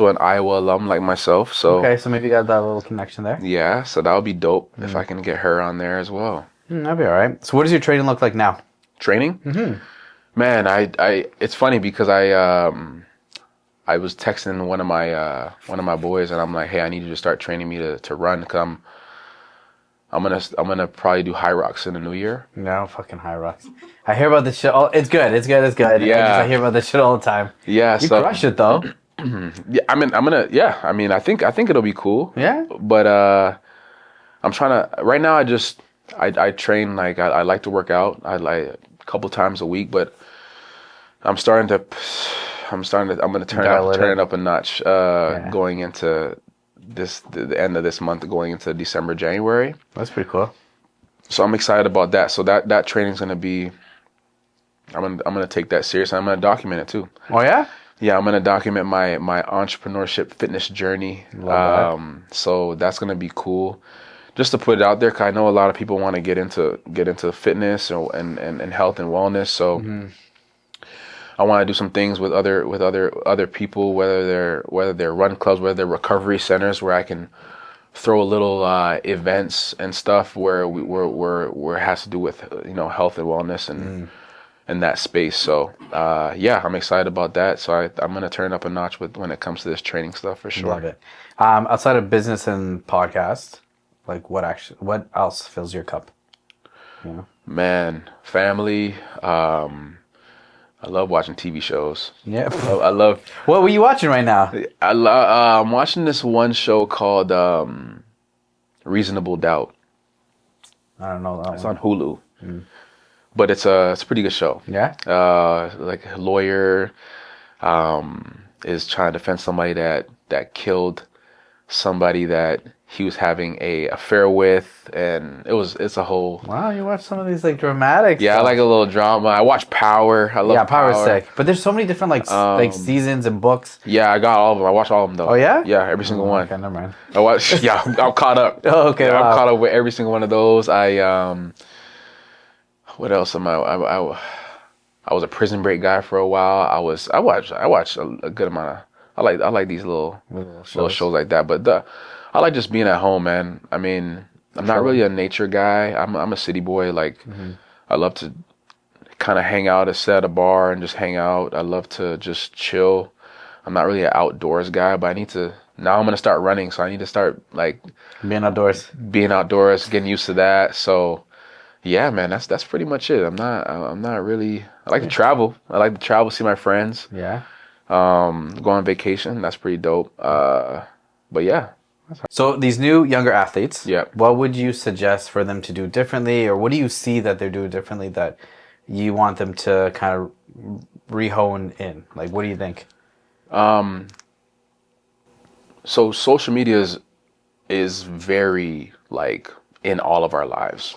[SPEAKER 3] an Iowa alum like myself. So
[SPEAKER 1] Okay, so maybe you got that little connection there.
[SPEAKER 3] yeah, so that would be dope if I can get her on there as well.
[SPEAKER 1] That'd be all right. So what does your training look like now?
[SPEAKER 3] Training? Man, I it's funny because I was texting one of my boys, and I'm like, hey, I need you to start training me to run, because I'm gonna probably do High Rocks in the new year.
[SPEAKER 1] No, fucking High Rocks. I hear about this shit. It's good.
[SPEAKER 3] Yeah.
[SPEAKER 1] I hear about this shit all the time.
[SPEAKER 3] Yeah,
[SPEAKER 1] You
[SPEAKER 3] so
[SPEAKER 1] crush it though.
[SPEAKER 3] yeah, I mean, I think it'll be cool.
[SPEAKER 1] Yeah.
[SPEAKER 3] But I'm trying to right now. I train like I like to work out. I like a couple times a week, but I'm gonna turn it up a notch going into the end of this month, going into December, January.
[SPEAKER 1] That's pretty cool.
[SPEAKER 3] So I'm excited about that. So that training's gonna be. I'm gonna take that serious. I'm gonna document it too.
[SPEAKER 1] Oh yeah.
[SPEAKER 3] Yeah, I'm gonna document my entrepreneurship fitness journey.
[SPEAKER 1] Love
[SPEAKER 3] So that's gonna be cool, just to put it out there, because I know a lot of people want to get into fitness and health and wellness. So I want to do some things with other people, whether they're run clubs, whether they're recovery centers, where I can throw little events and stuff where it has to do with health and wellness and that space. So yeah, I'm excited about that. So I'm gonna turn up a notch when it comes to this training stuff for sure.
[SPEAKER 1] Love it. Outside of business and podcast, like what else fills your cup? You know?
[SPEAKER 3] Man, family. I love watching TV shows.
[SPEAKER 1] Yeah.
[SPEAKER 3] I love.
[SPEAKER 1] What were you watching right now?
[SPEAKER 3] I'm watching this one show called Reasonable Doubt.
[SPEAKER 1] I don't know that
[SPEAKER 3] It's
[SPEAKER 1] one.
[SPEAKER 3] on Hulu, but it's a pretty good show.
[SPEAKER 1] Yeah.
[SPEAKER 3] Like a lawyer is trying to defend somebody that killed somebody that he was having a affair with, and it's a whole.
[SPEAKER 1] Wow, you watch some of these like dramatic.
[SPEAKER 3] Yeah, I
[SPEAKER 1] stuff.
[SPEAKER 3] like a little drama. I watch Power. I love
[SPEAKER 1] Power's sick. But there's so many different like seasons and books.
[SPEAKER 3] Yeah, I got all of them. I watched all of them though.
[SPEAKER 1] Oh yeah?
[SPEAKER 3] Yeah, every single one.
[SPEAKER 1] Okay, never mind.
[SPEAKER 3] I watched. Yeah, I'm caught up.
[SPEAKER 1] Oh, okay,
[SPEAKER 3] Yeah,
[SPEAKER 1] wow.
[SPEAKER 3] I'm caught up with every single one of those. What else am I was a Prison Break guy for a while. I watched a good amount of. I like these little shows like that. But I like just being at home, man. I mean, I'm not really a nature guy. I'm a city boy. Like, I love to kind of hang out, sit at a bar and just hang out. I love to just chill. I'm not really an outdoors guy, but now I'm gonna start running, so I need to start like
[SPEAKER 1] Being outdoors.
[SPEAKER 3] being outdoors, getting used to that. So yeah, man, that's pretty much it. I'm not really. I like to travel. I like to travel, see my friends,
[SPEAKER 1] Yeah.
[SPEAKER 3] go on vacation. That's pretty dope. But yeah,
[SPEAKER 1] So these new younger athletes,
[SPEAKER 3] Yeah.
[SPEAKER 1] what would you suggest for them to do differently, or what do you see that they're doing differently that you want them to kind of rehone in? Like, what do you think?
[SPEAKER 3] so social media is very like in all of our lives,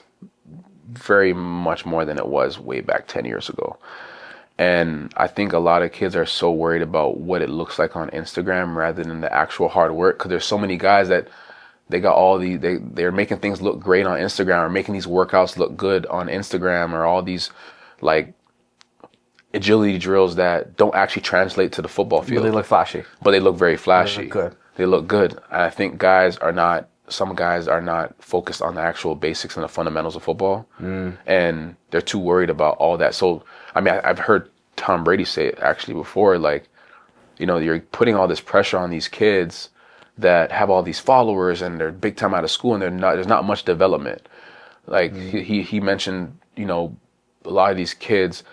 [SPEAKER 3] very much more than it was way back 10 years ago. And I think a lot of kids are so worried about what it looks like on Instagram rather than the actual hard work, because there's so many guys that they got they're making things look great on Instagram, or making these workouts look good on Instagram, or all these like agility drills that don't actually translate to the football
[SPEAKER 1] But
[SPEAKER 3] field.
[SPEAKER 1] they look flashy.
[SPEAKER 3] But they look very flashy.
[SPEAKER 1] They look good.
[SPEAKER 3] They look good. And I think some guys are not focused on the actual basics and the fundamentals of football. And they're too worried about all that. So, I mean, I've heard Tom Brady say it actually before, like, you're putting all this pressure on these kids that have all these followers and they're big time out of school and there's not much development. Like he mentioned, a lot of these kids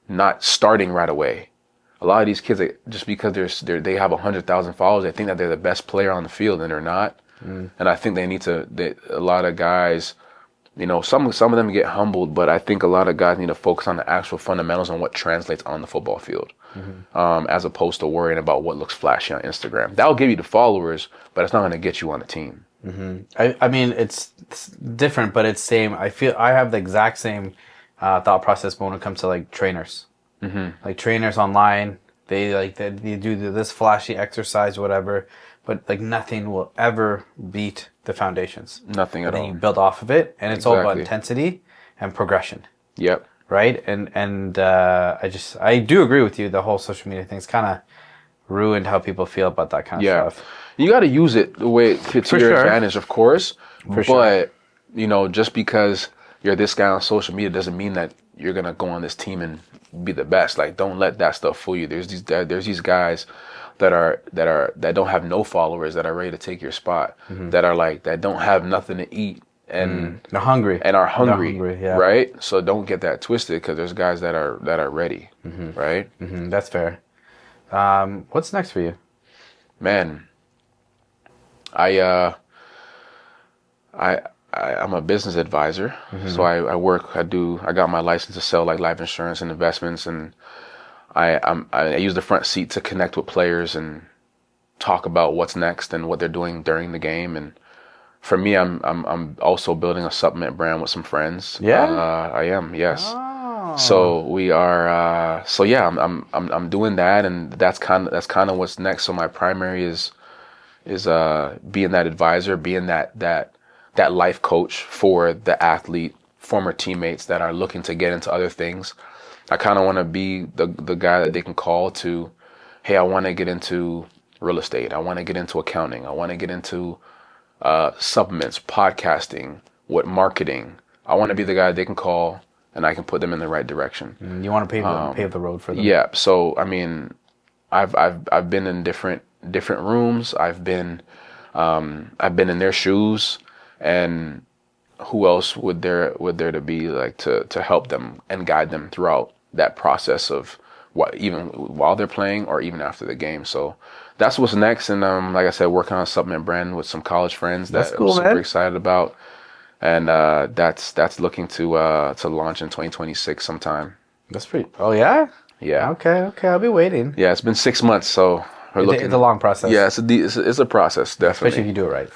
[SPEAKER 3] not starting right away. A lot of these kids, just because they have 100,000 followers, they think that they're the best player on the field, and they're not. And I think a lot of guys, some of them get humbled, but I think a lot of guys need to focus on the actual fundamentals and what translates on the football field, as opposed to worrying about what looks flashy on Instagram. That'll give you the followers, but it's not going to get you on the team.
[SPEAKER 1] I mean, it's different, but it's same. I feel I have the exact same thought process when it comes to like trainers. Like trainers online, they do this flashy exercise, whatever, but like nothing will ever beat the foundations.
[SPEAKER 3] Nothing at
[SPEAKER 1] And then
[SPEAKER 3] all.
[SPEAKER 1] you build off of it, and it's all about
[SPEAKER 3] Exactly.
[SPEAKER 1] intensity and progression,
[SPEAKER 3] Yep.
[SPEAKER 1] right? And I do agree with you. The whole social media thing's kind of ruined how people feel about that kind of
[SPEAKER 3] Yeah.
[SPEAKER 1] stuff.
[SPEAKER 3] You got to use it the way to
[SPEAKER 1] For
[SPEAKER 3] your
[SPEAKER 1] sure.
[SPEAKER 3] advantage, of course.
[SPEAKER 1] For sure.
[SPEAKER 3] But, just because you're this guy on social media doesn't mean that you're going to go on this team and be the best. Like, don't let that stuff fool you. There's these guys that don't have no followers that are ready to take your spot, that don't have nothing to eat and
[SPEAKER 1] They're hungry.
[SPEAKER 3] and are hungry,
[SPEAKER 1] yeah.
[SPEAKER 3] right? So don't get that twisted, because there's guys that are ready, right?
[SPEAKER 1] That's fair. What's next for you?
[SPEAKER 3] Man, I'm a business advisor, so I got my license to sell like life insurance and investments, and I use the front seat to connect with players and talk about what's next and what they're doing during the game. And for me, I'm also building a supplement brand with some friends.
[SPEAKER 1] Yeah?
[SPEAKER 3] I am. Yes.
[SPEAKER 1] Oh.
[SPEAKER 3] So we are. So yeah, I'm doing that, and that's kind of what's next. So my primary is being that advisor, being that life coach for the athlete, former teammates that are looking to get into other things. I kind of want to be the guy that they can call to, hey, I want to get into real estate. I want to get into accounting. I want to get into supplements, podcasting, marketing. I want to be the guy they can call, and I can put them in the right direction.
[SPEAKER 1] You want to pave the road for them.
[SPEAKER 3] Yeah. So I mean, I've been in different rooms. I've been in their shoes, and who else would there to be like to help them and guide them throughout that process of what, even while they're playing or even after the game. So that's what's next. And like I said, working on a supplement brand with some college friends that
[SPEAKER 1] cool,
[SPEAKER 3] I'm super
[SPEAKER 1] man.
[SPEAKER 3] excited about. And that's looking to launch in 2026 sometime.
[SPEAKER 1] That's pretty. Oh yeah.
[SPEAKER 3] Yeah.
[SPEAKER 1] Okay. I'll be waiting.
[SPEAKER 3] Yeah, it's been 6 months, so we're looking.
[SPEAKER 1] It's a long process.
[SPEAKER 3] Yeah, it's a process, definitely.
[SPEAKER 1] Especially if you do it right.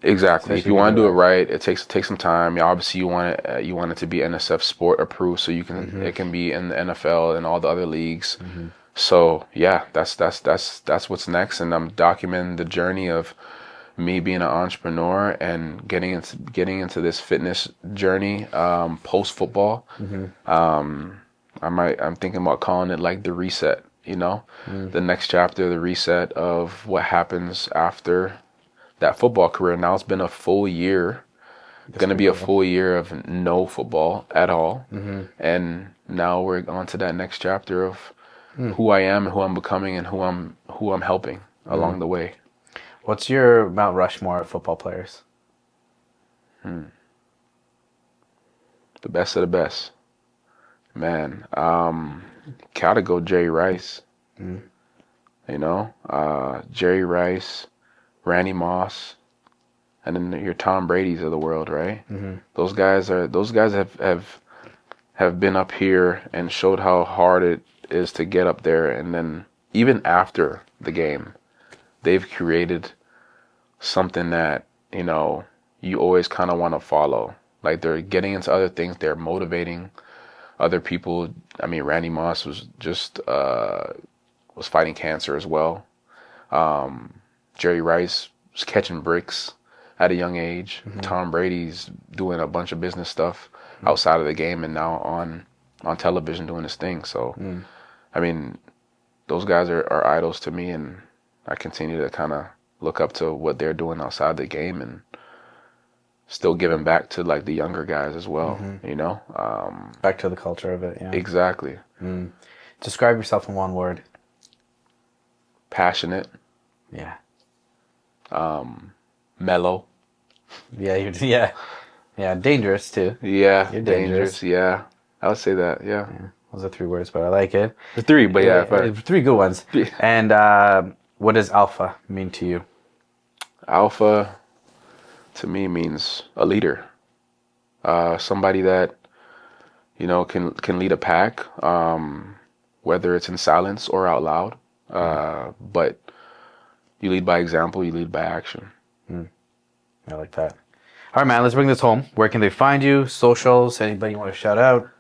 [SPEAKER 3] Exactly.
[SPEAKER 1] Especially
[SPEAKER 3] If you want to do it right, it takes some time. Yeah, obviously, you want it to be NSF Sport approved, so you can it can be in the NFL and all the other leagues. So yeah, that's what's next, and I'm documenting the journey of me being an entrepreneur and getting into this fitness journey post football. I'm thinking about calling it like the reset. The next chapter, the reset of what happens after that football career. Now it's been a full year. Going to be a full year of no football at all. And now we're on to that next chapter of who I am and who I'm becoming and who I'm helping along the way.
[SPEAKER 1] What's your Mount Rushmore of football players?
[SPEAKER 3] The best of the best. Man, gotta go Jerry Rice. Jerry Rice, Randy Moss, and then your Tom Brady's of the world, right? Those guys have been up here and showed how hard it is to get up there, and then even after the game, they've created something that you always kind of want to follow. Like, they're getting into other things, they're motivating other people. I mean, Randy Moss was just was fighting cancer as well. Jerry Rice was catching bricks at a young age. Tom Brady's doing a bunch of business stuff outside of the game and now on television doing his thing. So, I mean, those guys are idols to me, and I continue to kind of look up to what they're doing outside the game and still giving back to like the younger guys as well,
[SPEAKER 1] Back to the culture of it, yeah.
[SPEAKER 3] Exactly.
[SPEAKER 1] Describe yourself in one word.
[SPEAKER 3] Passionate.
[SPEAKER 1] Yeah.
[SPEAKER 3] Mellow.
[SPEAKER 1] Yeah. Dangerous too.
[SPEAKER 3] Yeah.
[SPEAKER 1] You're
[SPEAKER 3] dangerous. Yeah. I would say that. Yeah.
[SPEAKER 1] Those are 3 words, but I like it.
[SPEAKER 3] The 3, but yeah.
[SPEAKER 1] 3 good ones. And what does alpha mean to you?
[SPEAKER 3] Alpha, to me, means a leader. Somebody that, can lead a pack, whether it's in silence or out loud. But you lead by example, you lead by action.
[SPEAKER 1] I like that. All right, man, let's bring this home. Where can they find you? Socials? Anybody you want to shout out?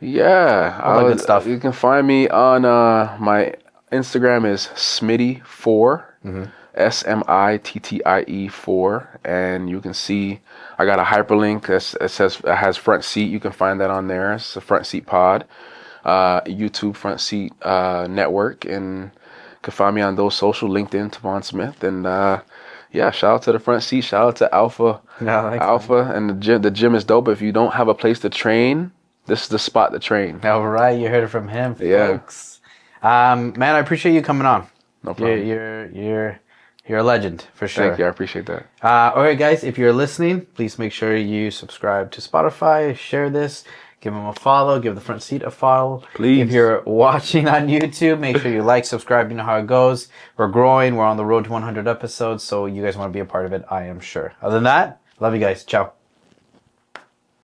[SPEAKER 3] Yeah.
[SPEAKER 1] All that good stuff.
[SPEAKER 3] You can find me on my Instagram is Smitty4. SMITTIE4, and you can see I got a hyperlink that has Front Seat. You can find that on there. It's a Front Seat Pod, YouTube Front Seat Network, and you can find me on those social, LinkedIn, Tavon Smith, and shout out to the Front Seat, shout out to Alpha, and the gym is dope. If you don't have a place to train, this is the spot to train.
[SPEAKER 1] All right, you heard it from him, folks. Man, I appreciate you coming on.
[SPEAKER 3] No problem.
[SPEAKER 1] You're a legend, for sure.
[SPEAKER 3] Thank you. I appreciate that.
[SPEAKER 1] All right, guys, if you're listening, please make sure you subscribe to Spotify, share this, give them a follow, give the Front Seat a follow.
[SPEAKER 3] Please.
[SPEAKER 1] If you're watching on YouTube, make sure you like, subscribe, you know how it goes. We're growing. We're on the road to 100 episodes, so you guys want to be a part of it, I am sure. Other than that, love you guys. Ciao.